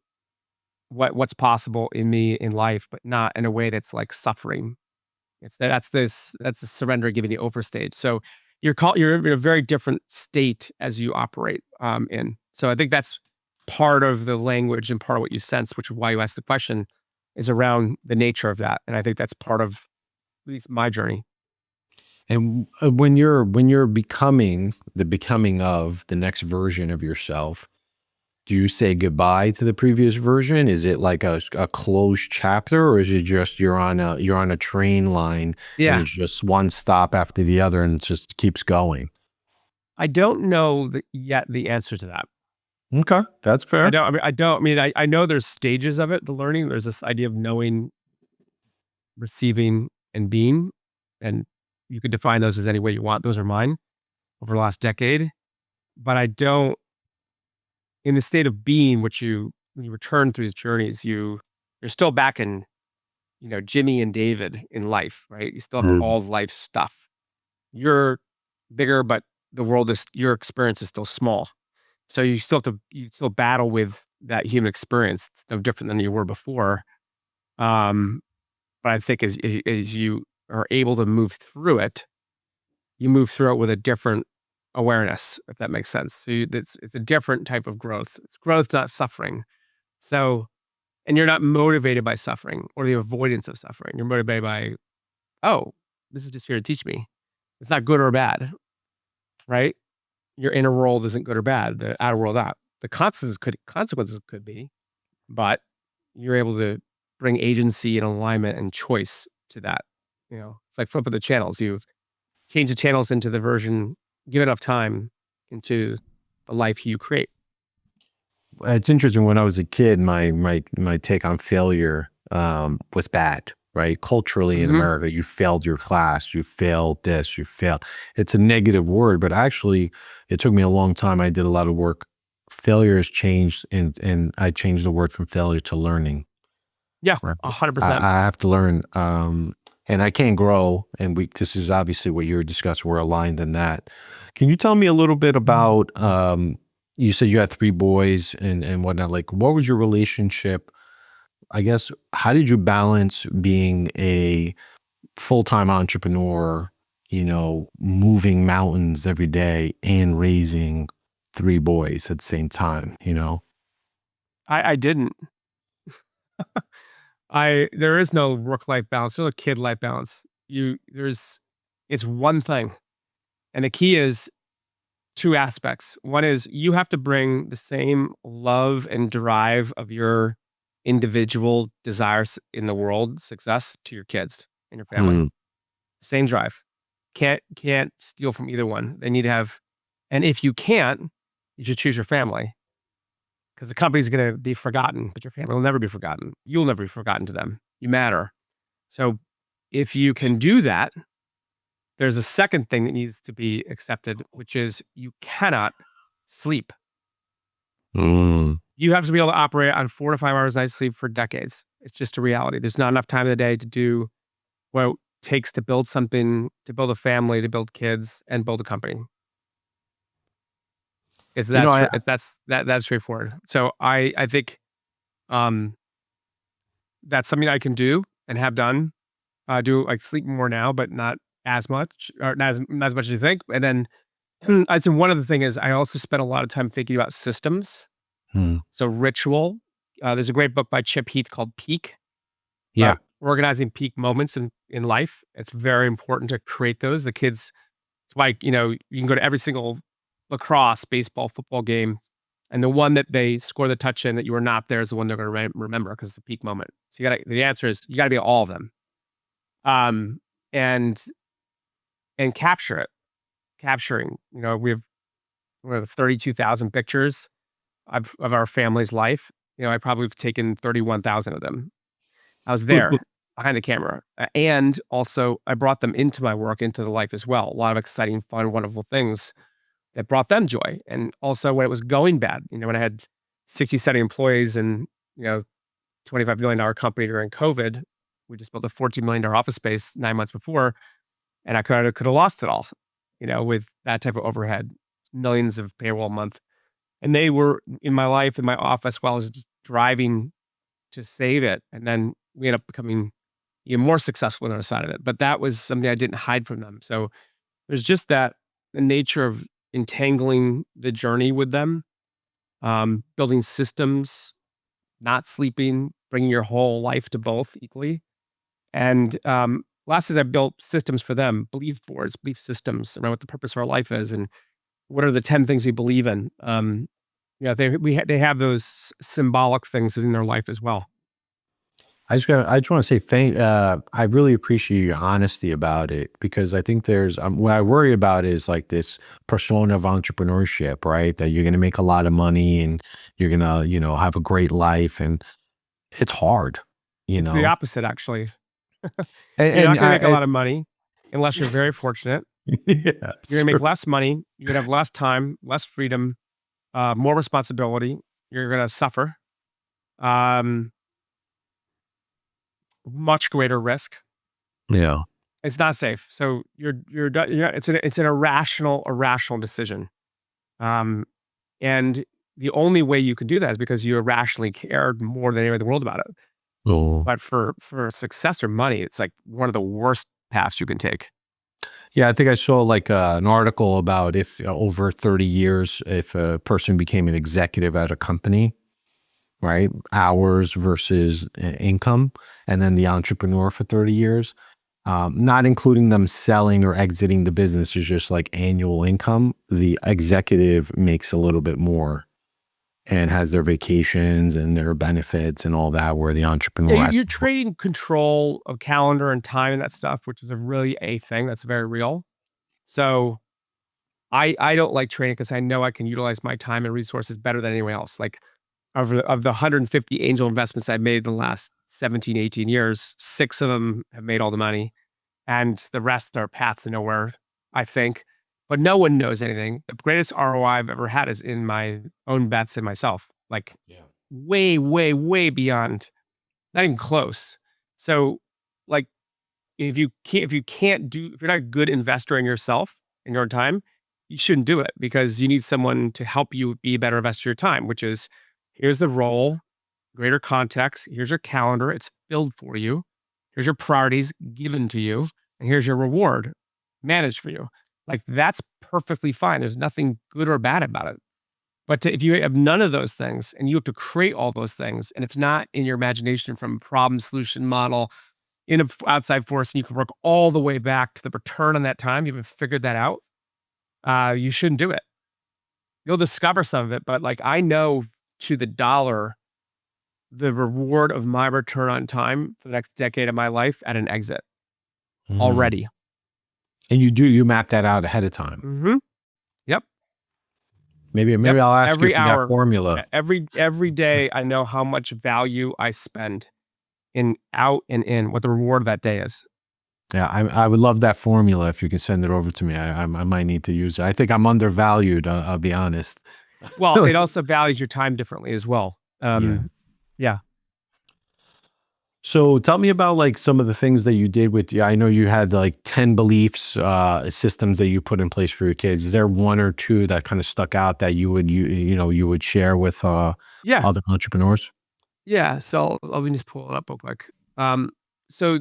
what's possible in me in life, but not in a way that's like suffering. That's the surrender giving the overstate. So you're in a very different state as you operate in. So I think that's part of the language and part of what you sense, which is why you asked the question, is around the nature of that. And I think that's part of at least my journey. And when you're becoming of the next version of yourself, do you say goodbye to the previous version? Is it like a closed chapter, or is it just you're on a train line and Yeah. it's just one stop after the other and it just keeps going? I don't know yet the answer to that. Okay, that's fair. I know there's stages of it, the learning. There's this idea of knowing, receiving, and being. And you could define those as any way you want. Those are mine over the last decade. But I don't, in the state of being, which when you return through these journeys, you're still back in, Jimmy and David in life, right? You still have Mm. all of life's stuff. You're bigger, but your experience is still small. So you still battle with that human experience. It's no different than you were before. Um, but I think as you are able to move through it, you move through it with a different awareness, if that makes sense. It's a different type of growth. It's growth, not suffering. So, and you're not motivated by suffering or the avoidance of suffering. You're motivated by, oh, this is just here to teach me. It's not good or bad, right? Your inner world isn't good or bad. The outer world out. The consequences could be, but you're able to bring agency and alignment and choice to that. It's like flipping the channels. You change the channels into the version, give enough time into the life you create. It's interesting. When I was a kid, my take on failure was bad, right? Culturally in Mhm. America, you failed your class, you failed this, you failed. It's a negative word, but actually, it took me a long time. I did a lot of work. Failure has changed, and I changed the word from failure to learning. Yeah, Right. I, 100%. I have to learn, and I can't grow. And this is obviously what you're discussing. We're aligned in that. Can you tell me a little bit about? You said you had three boys and whatnot. Like, what was your relationship? I guess, how did you balance being a full time entrepreneur? Moving mountains every day and raising three boys at the same time. I didn't. There is no work-life balance, there's no kid-life balance. It's one thing, and the key is 2 aspects. One is you have to bring the same love and drive of your individual desires in the world, success, to your kids and your family. Hmm. Same drive. Can't steal from either one. They need to have, and if you can't, you should choose your family, because the company's gonna be forgotten, but your family will never be forgotten. You'll never be forgotten to them. You matter. So, if you can do that, there's a second thing that needs to be accepted, which is you cannot sleep. Mm. You have to be able to operate on 4 to 5 hours a night sleep for decades. It's just a reality. There's not enough time in the day to do what it takes to build something, to build a family, to build kids, and build a company. You know, I That's straightforward. So I think, um, that's something I can do and have done. I do, like, sleep more now, but not as much, or not as much as you think. And then, I'd say one other thing is I also spent a lot of time thinking about systems. Hmm. So ritual. There's a great book by Chip Heath called Peak, Yeah. about organizing peak moments in life. It's very important to create those. The kids, it's why, you can go to every single lacrosse, baseball, football game, and the one that they score the touch in that you were not there is the one they're gonna remember, because it's a peak moment. So the answer is you gotta be at all of them. Um, and capture it. Capturing, we have 32,000 pictures of our family's life. I probably have taken 31,000 of them. I was there behind the camera, and also I brought them into my work, into the life as well. A lot of exciting, fun, wonderful things that brought them joy, and also when it was going bad, when I had 60, 70 employees and, you know, $25 million company during COVID. We just built a $14 million office space 9 months before, and I could have lost it all, with that type of overhead, millions of payroll a month. And they were in my life, in my office, while I was just driving to save it. And then we ended up becoming even more successful on the other side of it. But that was something I didn't hide from them. So there's just that the nature of entangling the journey with them, building systems, not sleeping, bringing your whole life to both equally. And last is I built systems for them, belief boards, belief systems around what the purpose of our life is and what are the 10 things we believe in. They have those symbolic things in their life as well. I just want to say I really appreciate your honesty about it because I think there's what I worry about is like this persona of entrepreneurship, right? That you're going to make a lot of money and you're going to, have a great life, and it's hard, you It's the know. opposite, actually. You're And not gonna I make a lot of money unless you're very fortunate. yeah, You're it's gonna true. make less money, you're gonna have less time, less freedom, more responsibility, you're gonna suffer, um, much greater risk. Yeah. It's not safe. So you're do yeah, it's an irrational decision. Um, and the only way you can do that is because you irrationally cared more than anybody in the world about it. Oh. But for success or money, it's like one of the worst paths you can take. Yeah, I think I saw like an article about if over 30 years, if a person became an executive at a company, right? Hours versus income, and then the entrepreneur for 30 years, not including them selling or exiting the business is just like annual income. The executive makes a little bit more and has their vacations and their benefits and all that, where the Yeah, entrepreneur you're has you're to work. trading control of calendar and time and that stuff, which is a really a thing that's very real. So, I don't like trading because I know I can utilize my time and resources better than anyone else. Like, of the 150 angel investments I've made in the last 17, 18 years, 6 of them have made all the money, and the rest are paths to nowhere, I think. But no one knows anything. The greatest ROI I've ever had is in my own bets in myself, like, Yeah. way, way, way beyond, not even close. So, like, if you're not a good investor in yourself, in your own time, you shouldn't do it because you need someone to help you be a better investor of your time, which is, here's the role, greater context, here's your calendar, it's filled for you, here's your priorities given to you, and here's your reward managed for you. Like, that's perfectly fine. There's nothing good or bad about it. But if you have none of those things and you have to create all those things, and it's not in your imagination from problem solution model in a outside force, and you can work all the way back to the return on that time, you haven't figured that out, you shouldn't do it. You'll discover some of it, but, like, I know to the dollar the reward of my return on time for the next decade of my life at an exit Mhm. already. And you map that out ahead of time. Mhm. Yep. Maybe Yep. I'll ask you Every for that hour, formula. every day, I know how much value I spend in out and in, what the reward of that day is. Yeah, I would love that formula if you can send it over to me. I might need to use it. I think I'm undervalued. I'll be honest. Well, it also values your time differently as well. Yeah. Yeah. So tell me about like some of the things that you did with. Yeah, I know you had like 10 beliefs, systems that you put in place for your kids. Is there one or two that kind of stuck out that you would share with Yeah. other entrepreneurs? Yeah. So let me just pull it up real quick. So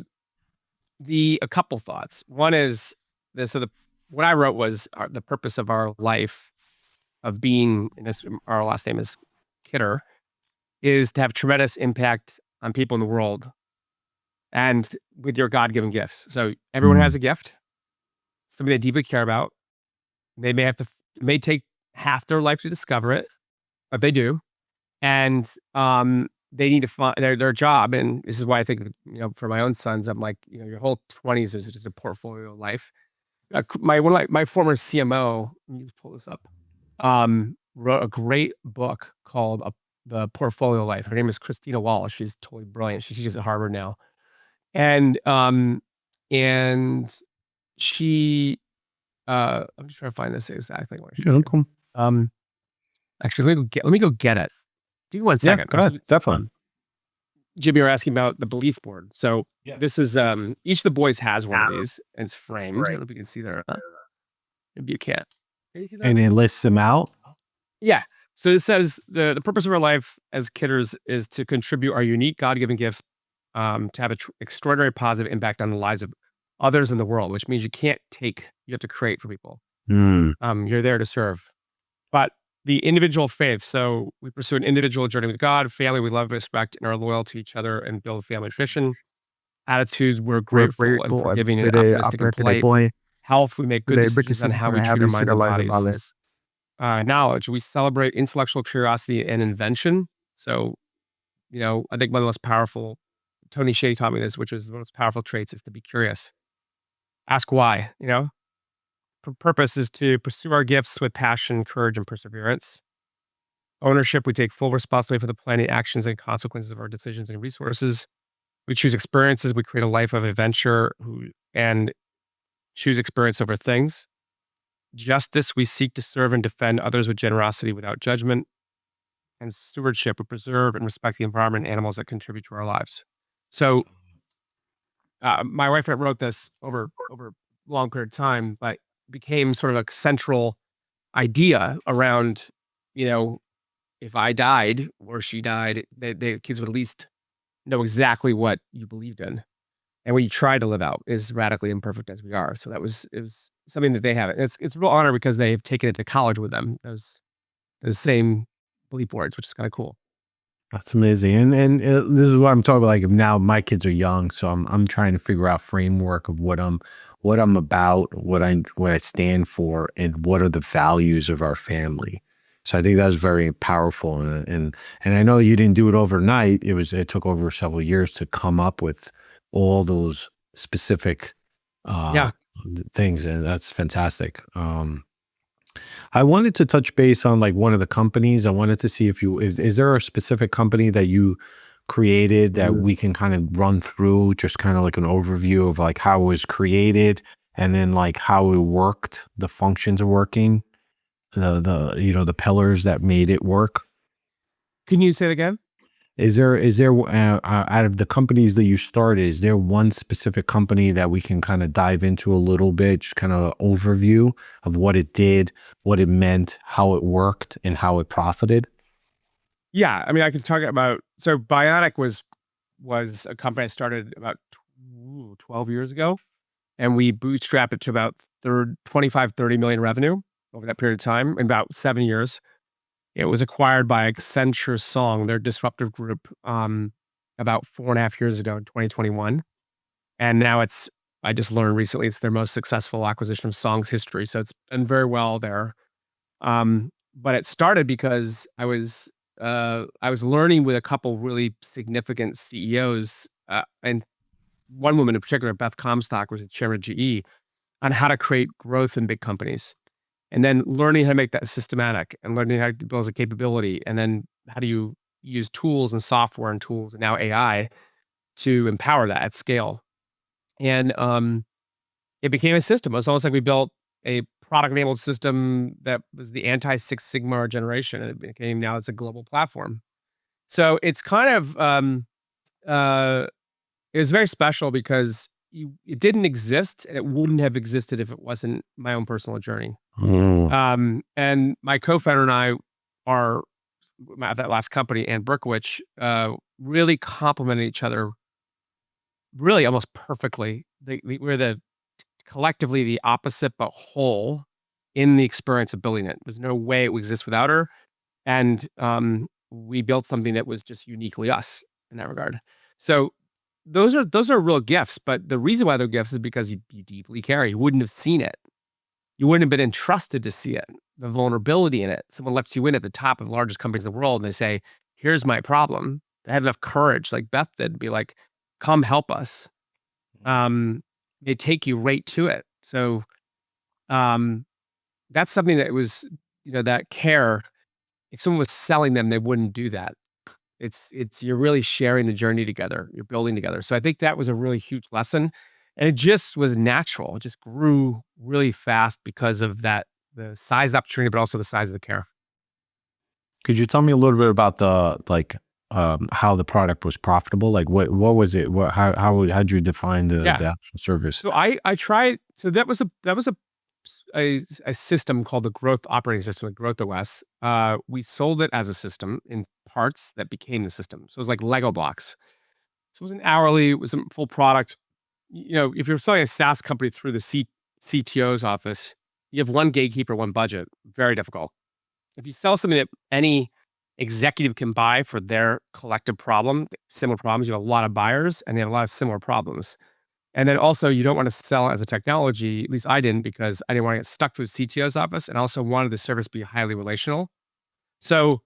a couple thoughts. One is this. So what I wrote was the purpose of our life of being, and this, our last name is Kidder, is to have tremendous impact on people in the world and with your God given gifts. So everyone has Mm, a gift, something they deeply care about. They may have to, it may take half their life to discover it, but they do. And they need to find their job. And this is why I think, for my own sons, I'm like, your whole 20s is just a portfolio of life. One of my former CMO, let me just pull this up, wrote a great book called The Portfolio Life. Her name is Christina Walsh. She's totally brilliant. She teaches at Harvard now. And and she I'm just trying to find this exactly what I yeah, shared. okay. Um Actually, let me go get it. Give me one Yeah, second. go ahead. Definitely. Jimmy, you're asking about the belief board. So Yeah. this is each of the boys has one of these, and it's framed. I don't know if you can see there. Maybe you can't. Can you see that? And it lists them out. Yeah. So it says the purpose of our life as kidders is to contribute our unique God-given gifts to have an extraordinary positive impact on the lives of others in the world, which means you can't take, you have to create for people. Mm. You're there to serve. But the individual faith, so we pursue an individual journey with God, family, we love, respect, and are loyal to each other and build family tradition. Attitudes, we're We're grateful and grateful and forgiving and very optimistic and optimistic polite. boy. Health, we make good They make decisions on decisions how on we how treat we our treat minds our and lives and bodies. bodies. Knowledge, we celebrate intellectual curiosity and invention. So, I think one of the most powerful, Tony Hsieh taught me this, which is the most powerful traits is to be curious. Ask why, Purpose is to pursue our gifts with passion, courage, and perseverance. Ownership, we take full responsibility for the planning, actions, and consequences of our decisions and resources. We choose experiences, we create a life of adventure and choose experience over things. Justice, we seek to serve and defend others with generosity without judgment. And stewardship, we preserve and respect the environment and animals that contribute to our lives. So, my wife and I wrote this over a long period of time, but became sort of a central idea around, you know, if I died or she died, the kids would at least know exactly what you believed in, and what you try to live out, as radically imperfect as we are. So it was something that they have. It's a real honor because they've taken it to college with them. Those same belief boards, which is kinda cool. That's amazing, and this is what I'm talking about. Like now, my kids are young, so I'm trying to figure out framework of what I'm about, what I stand for, and what are the values of our family. So I think that's very powerful, and I know you didn't do it overnight. It took over several years to come up with all those specific uh Yeah. things, and that's fantastic. I wanted to touch base on like one of the companies. I wanted to see if is there a specific company that you created that Mm. we can kind of run through, just kind of like an overview of like how it was created and then like how it worked, the functions of working, the pillars that made it work. Can you say it again? Is there out of the companies that you started, is there one specific company that we can kind of dive into a little bit, just kind of overview of what it did, what it meant, how it worked, and how it profited? Yeah, I mean, I can talk about so Bionic was a company I started about 12 years ago, and we bootstrapped it to about 25, 30 million revenue over that period of time in about 7 years. It was acquired by Accenture Song, their disruptive group, about 4.5 years ago in 2021, and now I just learned recently it's their most successful acquisition of Song's history, so it's done very well there. But it started because I was learning with a couple really significant CEOs, and one woman in particular, Beth Comstock, was the chairman of GE, on how to create growth in big companies, and then learning how to make that systematic, and learning how to build a capability, and then how do you use tools and software and tools, and now AI to empower that at scale. And it became a system. It was almost like we built a product-enabled system that was the anti-Six Sigma generation, and it became now it's a global platform. So it's kind of, uh, it was very special because it didn't exist, and it wouldn't have existed if it wasn't my own personal journey. Mm. And my co-founder and I are at that last company, Ann Berkowitz, really complemented each other really almost perfectly. We're the collectively the opposite but whole in the experience of building it. There's no way it would exist without her, and, we built something that was just uniquely us in that regard. So, those are real gifts, but the reason why they're gifts is because you deeply care. You wouldn't have seen it. You wouldn't have been entrusted to see it, the vulnerability in it. Someone lets you in at the top of the largest companies in the world, and they say, "Here's my problem." They have enough courage, like Beth did, to be like, "Come help us." Um, they take you right to it. So, um, that's something that was, that care, if someone was selling them, they wouldn't do that. It's you're really sharing the journey together, you're building together. So I think that was a really huge lesson, and it just was natural. It just grew really fast because of that, the size of the opportunity, but also the size of the care. Could you tell me a little bit about how the product was profitable? Like what was it? What how'd you define Yeah. the actual service? So I tried so that was a system called the Growth Operating System, the Growth OS. We sold it as a system in parts that became the system. So it was like Lego blocks. So it was an hourly, it was a full product. If you're selling a SaaS company through the CTO's office, you have one gatekeeper, one budget. Very difficult. If you sell something that any executive can buy for their collective problem, similar problems, you have a lot of buyers and they have a lot of similar problems. And then also, you don't want to sell as a technology. At least I didn't, because I didn't want to get stuck to the CTO's office, and also wanted the service to be highly relational. So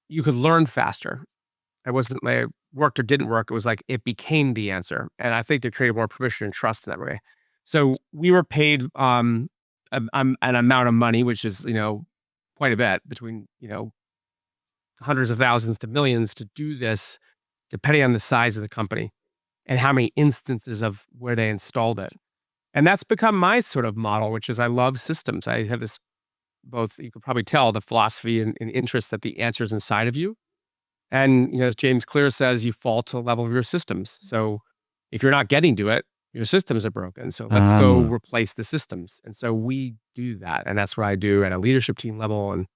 you could learn faster. It wasn't like it worked or didn't work. It was like it became the answer. And I think they created more permission and trust in that way. So we were paid an amount of money, which is, quite a bit, between, hundreds of thousands to millions, to do this, depending on the size of the company and how many instances of where they installed it. And that's become my sort of model, which is I love systems. I have this, both, you could probably tell, the philosophy and interest that the answer is inside of you. And, as James Clear says, you fall to the level of your systems. So if you're not getting to it, your systems are broken. So let's go Um, replace the systems. And so we do that. And that's what I do at a leadership team level. And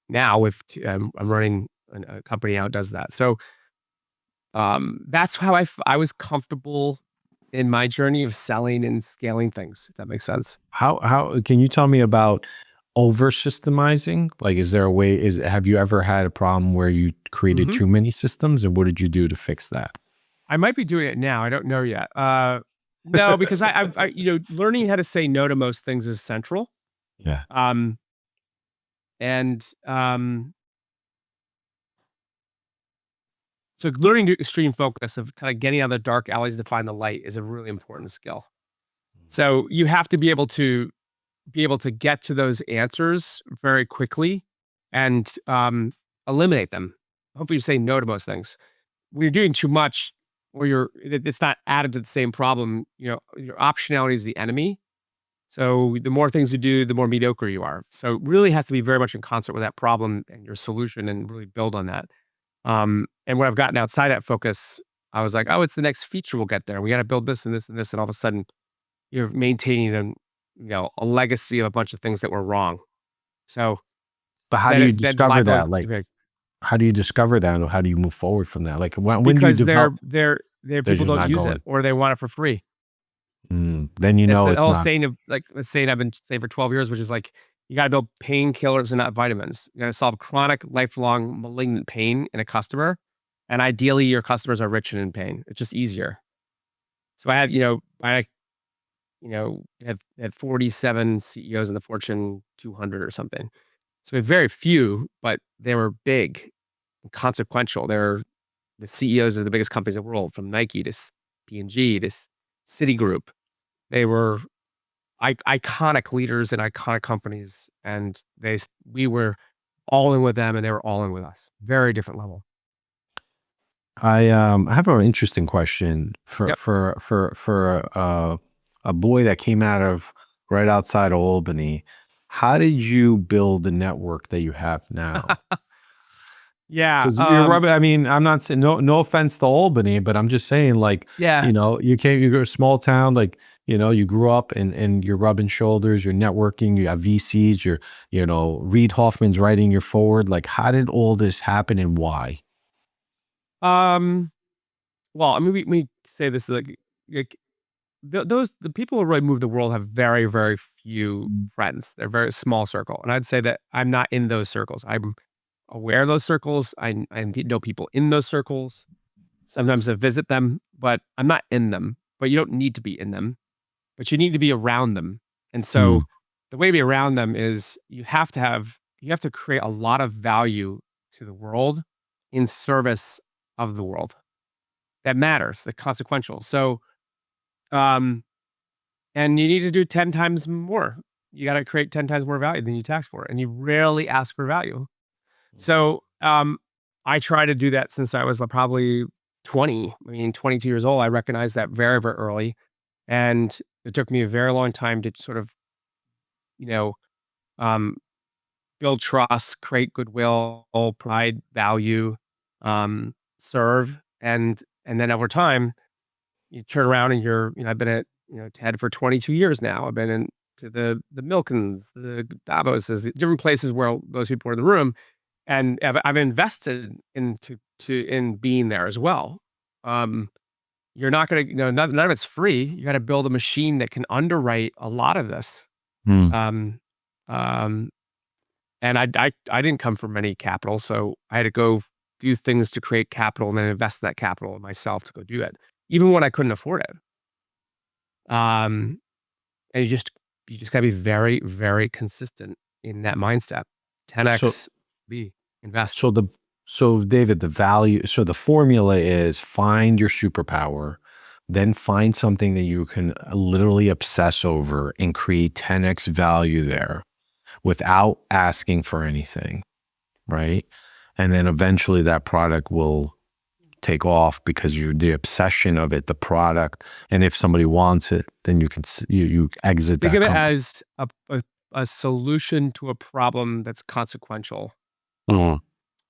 now I'm running a company out does that. So that's how I was comfortable in my journey of selling and scaling things, if that makes sense. how can you tell me about over systemizing? Like, is there a way? Is have you ever had a problem where you created Mhm. too many systems, and what did you do to fix that? I might be doing it now, I don't know yet. No, because learning how to say no to most things is central. Yeah. Um, and, so learning to extreme focus of kinda getting out of the dark alleys to find the light is a really important skill. So you have to be able to get to those answers very quickly and, eliminate them. Hopefully, you say no to most things. When you're doing too much, or it's not added to the same problem, your optionality is the enemy. So the more things you do, the more mediocre you are. So it really has to be very much in concert with that problem and your solution, and really build on that. And when I've gotten outside that focus, I was like, oh, it's the next feature we'll get there. We got to build this and this and this. And all of a sudden, you're maintaining a legacy of a bunch of things that were wrong. So But how do you then discover liability that? gets too Like, big, how do you discover that, or how do you move forward from that? Like, when do you because develop their they're people just don't not use it, going? or they want it for free. Then you It's know the it's whole not. saying of, like, the saying I've been saying for 12 years, which is like, you gotta build painkillers and not vitamins. You gotta solve chronic, lifelong, malignant pain in a customer, and ideally, your customers are rich and in pain. It's just easier. So I had 47 CEOs in the Fortune 200 or something. So we have very few, but they were big and consequential. They're the CEOs of the biggest companies in the world, from Nike to P&G to Citigroup. They were iconic leaders in iconic companies, and we were all in with them, and they were all in with us. Very different level. I have an interesting question Yep. a boy that came out of right outside of Albany. How did you build the network that you have now? Yeah. Because you're rubbing. I mean, I'm not saying no offense to Albany, but I'm just saying, like, Yeah. you go to a small town, like, you grew up and you're rubbing shoulders, you're networking, you have VCs, Reed Hoffman's writing your forward. Like, how did all this happen and why? Um. Well, I mean, we say this like the people who really move the world have very, very few friends. They're a very small circle, and I'd say that I'm not in those circles. I'm aware of those circles. I know people in those circles. Sometimes I visit them, but I'm not in them. But you don't need to be in them, but you need to be around them. And Mm, so the way to be around them is you have to create a lot of value to the world in service of the world. That matters, the consequential. So, um, and you need to do 10 times more. You got to create 10 times more value than you tax for. And you rarely ask for value. So, I try to do that since I was probably 20. I mean, 22 years old. I recognized that very, very early. And it took me a very long time to sort of, you know, um, build trust, create goodwill, provide value, serve, and then over time, you turn around and I've been at, TED for 22 years now. I've been in to the Milkins, the Davoses, the different places where those people were in the room, and I've invested in being there as well. Um, you're not gonna, none of it's free. You gotta build a machine that can underwrite a lot of this. Mm. Um, um, and I didn't come from any capital, so I had to go do things to create capital and then invest that capital in myself to go do it, even when I couldn't afford it. Um, and you just gotta be very, very consistent in that mindset. So 10x B, invest. so the so David, the formula is find your superpower, then find something that you can literally obsess over and create 10x value there without asking for anything, right? And then eventually that product will take off because you're the obsession of it, the product. And if somebody wants it, then you exit Think that of it company. as a solution to a problem that's consequential. Mm.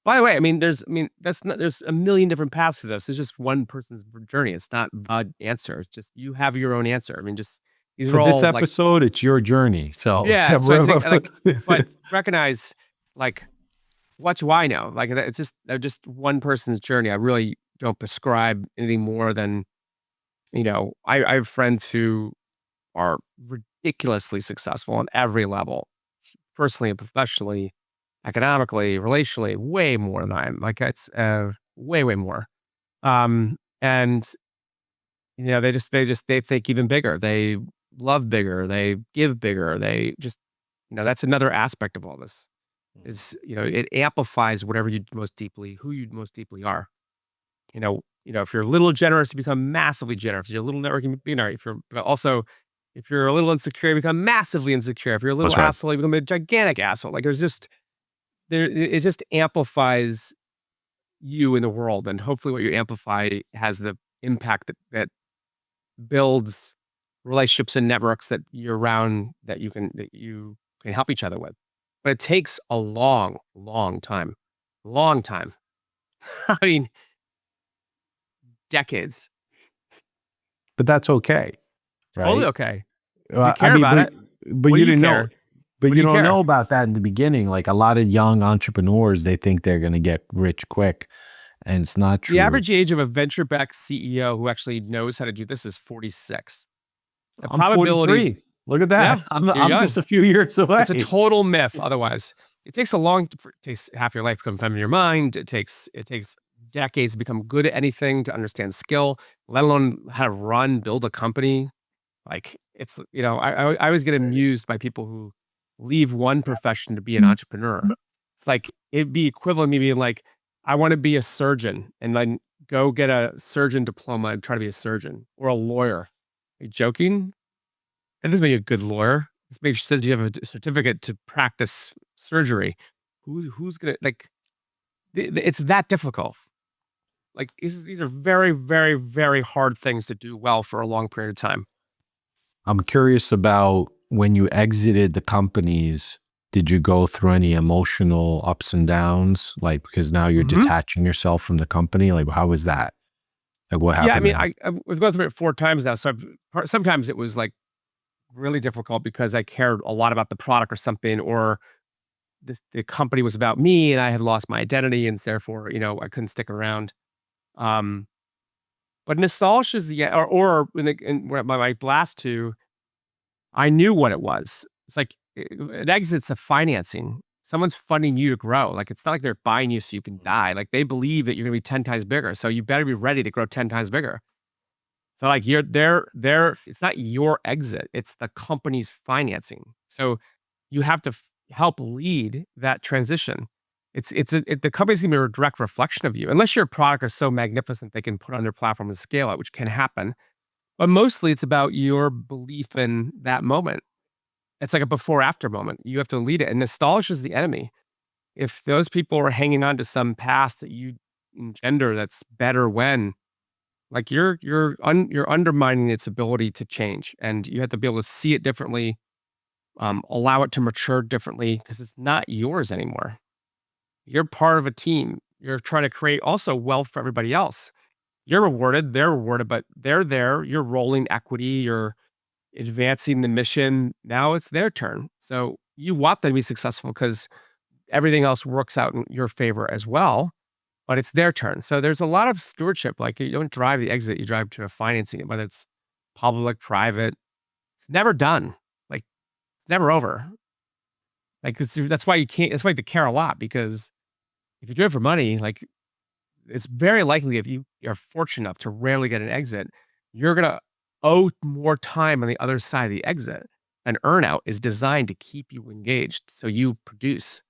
By the way, that's not there's a million different paths to this. It's just one person's journey. It's not the answer. It's just you have your own answer. Just these For are this all like, episode, it's your journey. So, yeah. So I think like, but recognize like, what do I know? Like it's just they're just one person's journey. I really don't prescribe anything more than I have friends who are ridiculously successful on every level, personally and professionally, economically, relationally, way more than I am. Like it's way, way more. And they think even bigger. They love bigger. They give bigger. They just that's another aspect of all this is it amplifies who you most deeply are. If you're a little generous, you become massively generous. If you're a little networking, if you're a little insecure, you become massively insecure. If you're a little that's right. asshole, you become a gigantic asshole. Like it just amplifies you in the world, and hopefully, what you amplify has the impact that builds relationships and networks that you're around that you can help each other with. But it takes a long, long time. I mean, decades. But that's okay, Totally right? okay. If you I care mean, about it, but what do you you didn't know, care? but What do you you don't know care? about that in the beginning. Like a lot of young entrepreneurs, they think they're going to get rich quick, and it's not The true. average age of a venture-backed CEO who actually knows how to do this is 46. The I'm probability 43. Look at Yeah, that. you're I'm just young. a few years It's a away. total myth otherwise. It takes half your life to become familiar your mind. It takes decades to become good at anything, to understand skill, let alone how to build a company. Like, I always get amused by people who leave one profession to be an entrepreneur. It's like, it'd be equivalent to me being like, "I wanna be a surgeon," and then go get a surgeon diploma and try to be a surgeon or a lawyer. Are you joking? That doesn't make you a good lawyer. This makes says you have a certificate to practice surgery. Who's gonna like, it's that difficult. Like, these are very, very, very hard things to do well for a long period of time. I'm curious about when you exited the companies, did you go through any emotional ups and downs? Like, because now you're Mhm. detaching yourself from the company. Like, how was that? Like, what Yeah, happened there? we've gone through it 4 times now, so sometimes it was, like, really difficult because I cared a lot about the product or something, or the company was about me, and I had lost my identity, and therefore, I couldn't stick around. Um, but nostalgia is the in where my last 2, I knew what it was. It's like, an exit's a financing. Someone's funding you to grow. Like, it's not like they're buying you so you can die. Like, they believe that you're gonna be 10 times bigger, so you better be ready to grow 10 times bigger. So, like, they're it's not your exit, it's the company's financing. So, you have to help lead that transition. The company's gonna be a direct reflection of you, unless your product is so magnificent they can put on their platform and scale it, which can happen. But mostly, it's about your belief in that moment. It's like a before after moment. You have to lead it, and nostalgia is the enemy. If those people are hanging on to some past that you engender that's better when, like, you're undermining its ability to change, and you have to be able to see it differently, allow it to mature differently because it's not yours anymore. You're part of a team. You're trying to create also wealth for everybody else. You're rewarded, they're rewarded, but they're there. You're rolling equity, you're advancing the mission. Now it's their turn. So you want them to be successful because everything else works out in your favor as well, but it's their turn. So there's a lot of stewardship. Like you don't drive the exit, you drive to a financing it, whether it's public, private. It's never done. Like it's never over. Like that's why you can't. That's why you have to care a lot because if you do it for money, like it's very likely if you are fortunate enough to rarely get an exit, you're gonna owe more time on the other side of the exit. An earnout is designed to keep you engaged, so you produce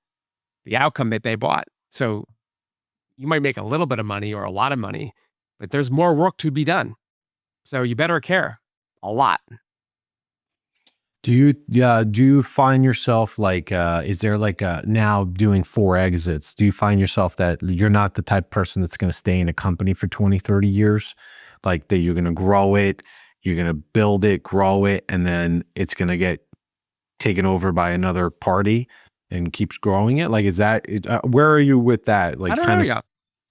the outcome that they bought. So you might make a little bit of money or a lot of money, but there's more work to be done. So you better care a lot. Do you find yourself like, is there like now doing 4 exits? Do you find yourself that you're not the type of person that's going to stay in a company for 20, 30 years? Like that you're going to grow it, you're going to build it, grow it, and then it's going to get taken over by another party and keeps growing it? Like, is that, where are you with that? I Like don't know kind of, yet.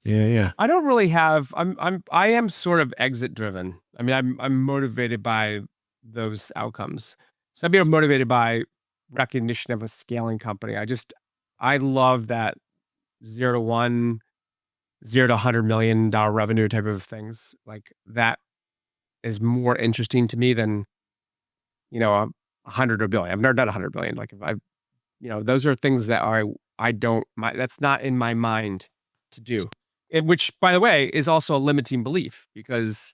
yeah, yeah. I don't really have I am sort of exit driven. I mean, I'm motivated by those outcomes. Some people are motivated by recognition of a scaling company. I love that 0 to 1, 0 to $100 million revenue type of things. Like that is more interesting to me than, a 100 or billion. I've never done 100 billion. Like if I, those are things that I don't that's not in my mind to do. Which by the way is also a limiting belief because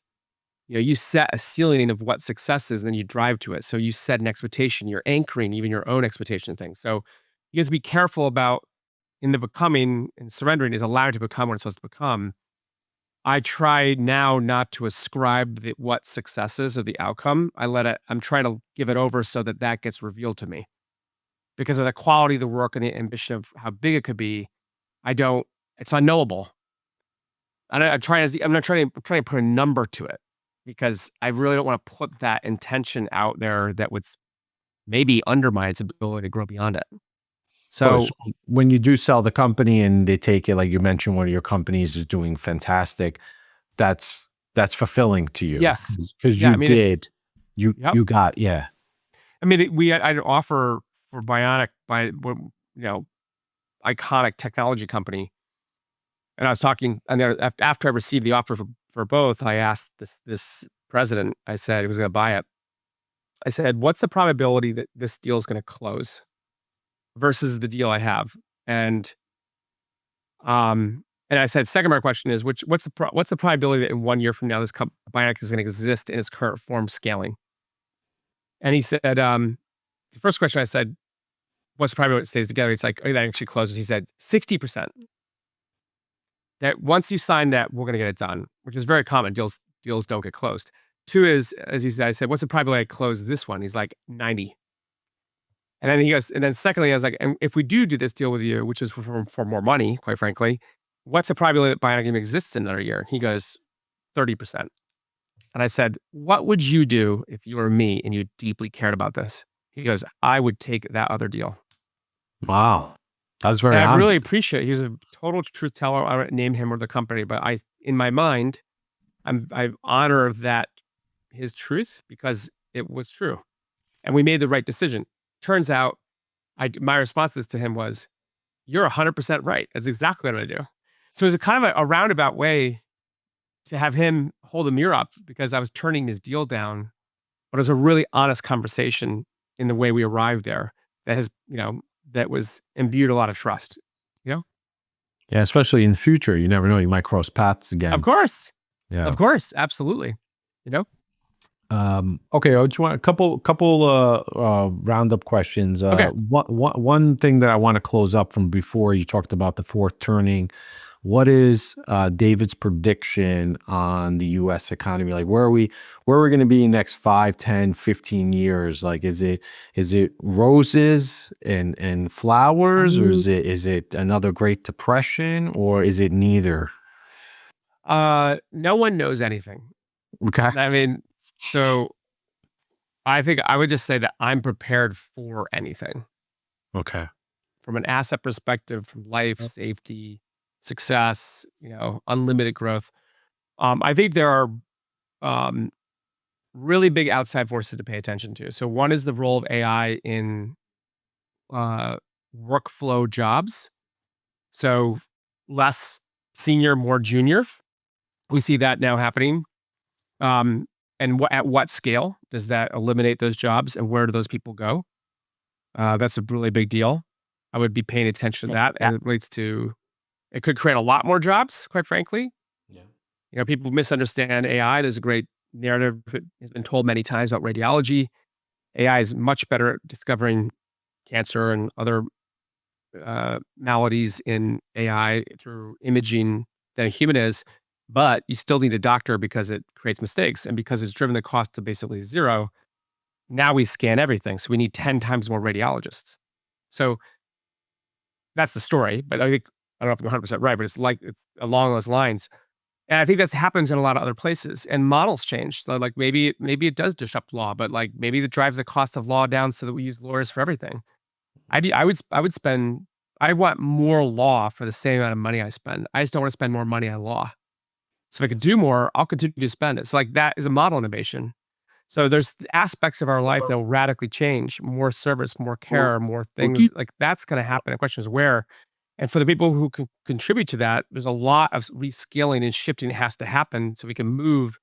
you set a ceiling of what success is, and then you drive to it. So you set an expectation, you're anchoring even your own expectation of things. So you have to be careful about in the becoming and surrendering is allowed to become what it's supposed to become. I try now not to ascribe what success is or the outcome. I'm trying to give it over so that that gets revealed to me because of the quality of the work and the ambition of how big it could be. I don't, it's unknowable. I'm trying to put a number to it because I really don't want to put that intention out there that would maybe undermine its ability to grow beyond it. Of course, So, when you do sell the company and they take it, like you mentioned, one of your companies is doing fantastic. That's fulfilling to you yes. because Yeah, you I mean, did, yep. you got, yeah. I mean, we had an offer for Bionic by iconic technology company, and I was talking, and then after I received the offer for both, I asked this president. I said he was going to buy it. I said, "What's the probability that this deal is going to close versus the deal I have?" And and I said, second part question is, what's the probability that in 1 year from now this Bionic is going to exist in its current form, scaling? And he said, the first question I said, what's the probability it stays together? He's like, oh, that actually closes. He said 60%. That once you sign that, we're gonna get it done, which is very common. Deals don't get closed. Two is, as he said, I said, "What's the probability I close this one?" He's like, 90. And then he goes, and then secondly, I was like, "And if we do this deal with you, which is for more money, quite frankly, what's the probability that Bionic even exists in another year?" He goes, 30%. And I said, "What would you do if you were me and you deeply cared about this?" He goes, "I would take that other deal." Wow. That's And very I really honest. appreciate he's a total truth teller. I won't name him or the company, but in my mind, I honor that his truth because it was true, and we made the right decision. Turns out, my responses to him was, "You're 100% right. That's exactly what I'm gonna do." So it was a kind of a roundabout way to have him hold a mirror up because I was turning his deal down, but it was a really honest conversation in the way we arrived there that was imbued a lot of trust, you know? Yeah, especially in the future, you never know, you might cross paths Of again. course. Yeah. Of course, absolutely. You know? Okay, I just want a couple roundup questions. Okay. One thing that I want to close up from before you talked about the fourth turning. What is David's prediction on the US economy? Like where are we going to be in the next 5, 10, 15 years? Like is it roses and flowers, or Um, is it another Great Depression, or is it neither? no one knows anything. Okay. I mean, so I think I would just say that I'm prepared for anything Okay. from an asset perspective, from life, safety, success, unlimited growth. I think there are um, really big outside forces to pay attention to. So one is the role of AI in uh, workflow jobs. So less senior, more junior. We see that now happening. Um, and at what scale does that eliminate those jobs, and where do those people go? That's a really big deal. I would be paying attention to that as it relates to it could create a lot more jobs, quite frankly. Yeah. People misunderstand AI. There's a great narrative that has been told many times about radiology. AI is much better at discovering cancer and other maladies in AI through imaging than a human is, but you still need a doctor because it creates mistakes, and because it's driven the cost to basically zero. Now we scan everything, so we need 10 times more radiologists. So that's the story, but I don't know if I'm 100% right, but it's along those lines. And I think that happens in a lot of other places, and models change. So, like, maybe it does disrupt law, but, like, maybe it drives the cost of law down so that we use lawyers for everything. I would spend I want more law for the same amount of money I spend. I just don't wanna spend more money on law. So if I could do more, I'll continue to spend it. So, like, that is a model innovation. So there's aspects of our life that will radically change, more service, more care, more things, like, that's gonna happen. The question is where. And for the people who can contribute to that, there's a lot of reskilling and shifting that has to happen so we can move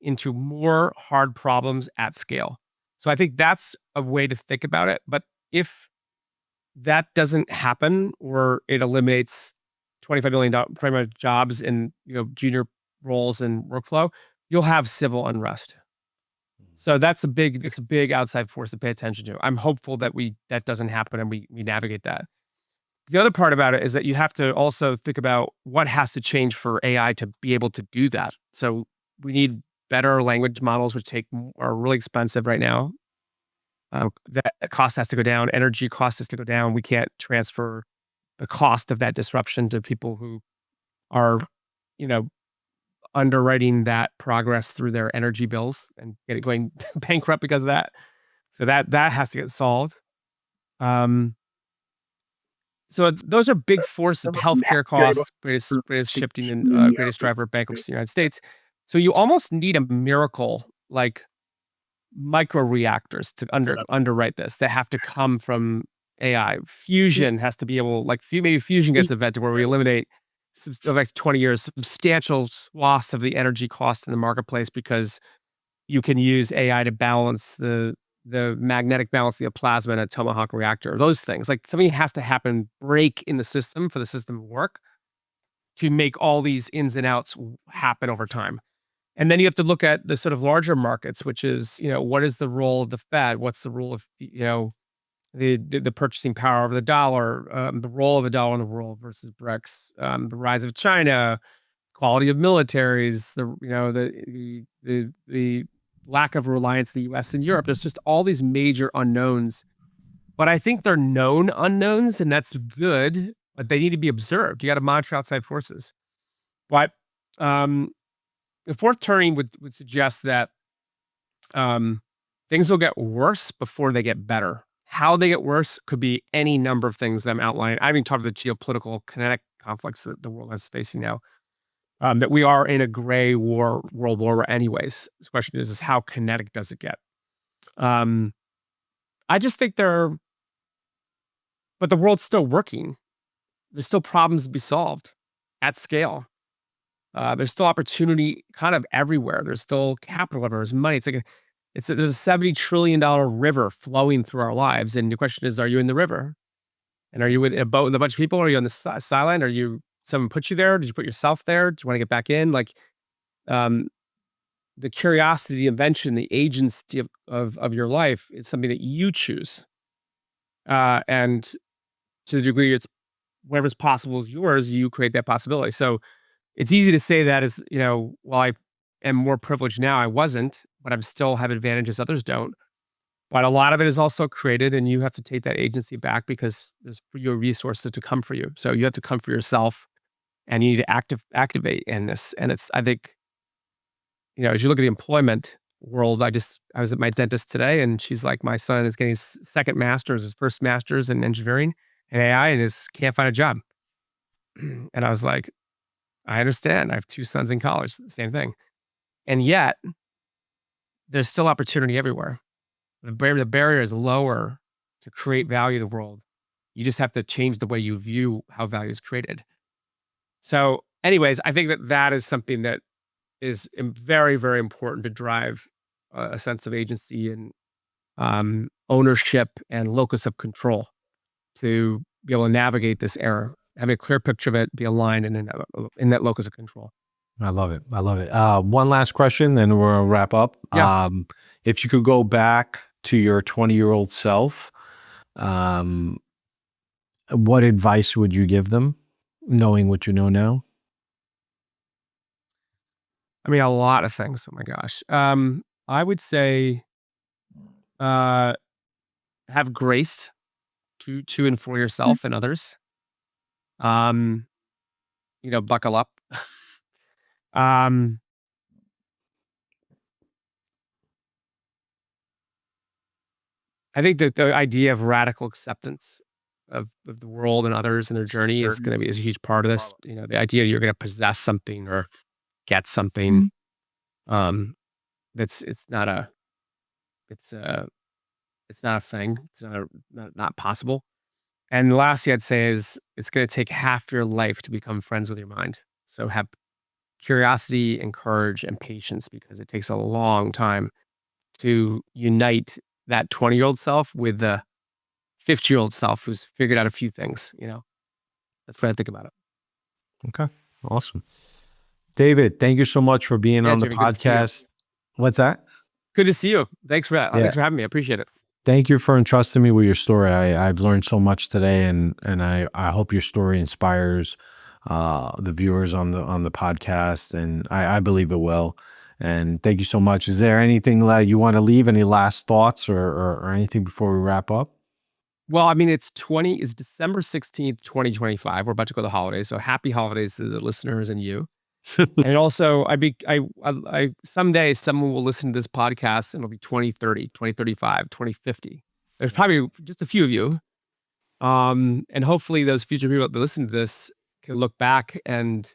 into more hard problems at scale. So I think that's a way to think about it. But if that doesn't happen, or it eliminates $25 billion pretty much jobs in, junior roles and workflow, you'll have civil unrest. So it's a big outside force to pay attention to. I'm hopeful that that doesn't happen and we navigate that. The other part about it is that you have to also think about what has to change for AI to be able to do that. So we need better language models, which are really expensive right now. That cost has to go down. Energy cost has to go down. We can't transfer the cost of that disruption to people who are, you know, underwriting that progress through their energy bills and going bankrupt because of that. So that has to get solved. Um, so those are big forces. Healthcare costs, greatest shifting and greatest driver of bankruptcy in the United States. So you almost need a miracle like micro reactors to underwrite this that have to come from AI. Fusion has to be able, like, maybe fusion gets invented where we eliminate the next 20 years substantial swaths of the energy cost in the marketplace because you can use AI to balance the magnetic balancing of plasma in a tomahawk reactor. Those things, like, something has to happen, break in the system for the system to work to make all these ins and outs happen over time. And then you have to look at the sort of larger markets, which is, what is the role of the Fed? What's the role of, the purchasing power of the dollar, the role of the dollar in the world versus BRICS, the rise of China, quality of militaries, the lack of reliance of the US and Europe. There's just all these major unknowns, but I think they're known unknowns, and that's good, but they need to be observed. You got to monitor outside forces. But um, the fourth turning would suggest that um, things will get worse before they get better. How they get worse could be any number of things that I'm outlining. I haven't talked about the geopolitical kinetic conflicts that the world is facing now. That we are in a gray world war anyways. The question is how kinetic does it get? Um, I just think but the world's still working. There's still problems to be solved at scale. There's still opportunity kind of everywhere. There's still capital everywhere. There's money. There's a $70 trillion river flowing through our lives, and the question is, are you in the river? And are you in a boat with a bunch of people? Are you on the sideline? Are you someone put you there? Did you put yourself there? Do you want to get back in? Like, um, the curiosity, the invention, the agency of your life is something that you choose. And to the degree it's whatever's possible is yours, you create that possibility. So it's easy to say that as, while I am more privileged now, I wasn't, but I'm still have advantages others don't. But a lot of it is also created, and you have to take that agency back because there's for your resources to come for you. So you have to come for yourself, and you need to activate in this. And it's I think, as you look at the employment, world. I was at my dentist today, and she's like, "My son is getting his second master's, his first master's in engineering and AI, and is can't find a job." And I was like, "I understand. I have 2 sons in college, same thing." And yet, there's still opportunity everywhere. The barrier is lower to create value in the world. You just have to change the way you view how value is created. So, anyways, I think that that is something that is very, very important to drive a sense of agency and ownership and locus of control to be able to navigate this era, having a clear picture of it, be aligned and in that locus of control. I love it. I love it. One last question, then we'll wrap up. Yeah. If you could go back to your 20-year-old self, um, what advice would you give them, knowing what you know now? I mean, a lot of things. Oh my gosh. I would say uh, have grace to and for yourself and others. Um, buckle up. um, I think that the idea of radical acceptance of the world and others and their journey is a huge part of this. The idea you're going to possess something or get something. Um, that's it's a it's not a thing. It's not possible. And the last thing I'd say is it's going to take half your life to become friends with your mind. So have curiosity and courage and patience because it takes a long time to unite that 20-year-old self with the 50-year-old self who's figured out a few things. That's what I think about it. Okay, awesome. David, thank you so much for being Yeah, on the Jimmy, good to see you. podcast. What's that? Good to see you. Thanks for that. Yeah. Thanks for having me. I appreciate it. Thank you for entrusting me with your story. I've learned so much today, and I hope your story inspires the viewers on the podcast, and I believe it will. And thank you so much. Is there anything that you want to leave? Any last thoughts or anything before we wrap up? Well, I mean, it's December 16th, 2025. We're about to go to the holidays. So happy holidays to the listeners and you. And also, I someday someone will listen to this podcast and it'll be 2030, 2035, 2050. There's probably just a few of you. And hopefully those future people that listen to this can look back and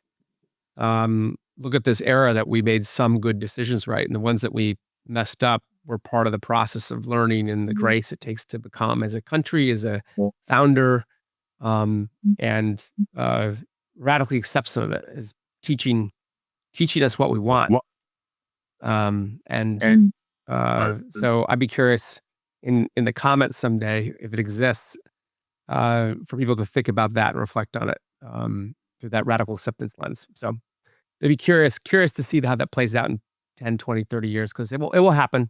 look at this era that we made some good decisions right. And the ones that we messed up were part of the process of learning and the grace it takes to become as a country, as a founder, and radically accept some of it as teaching us what we want. And so I'd be curious in the comments someday if it exists for people to think about that and reflect on it through that radical acceptance lens. So I'd be curious to see how that plays out in 10, 20, 30 years because it will happen.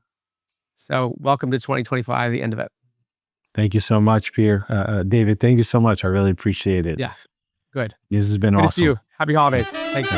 So welcome to 2025, the end of it. Thank you so much, Pierre. David, thank you so much. I really appreciate it. Yeah, good. This has been Good awesome. to see you. Happy holidays. Thanks.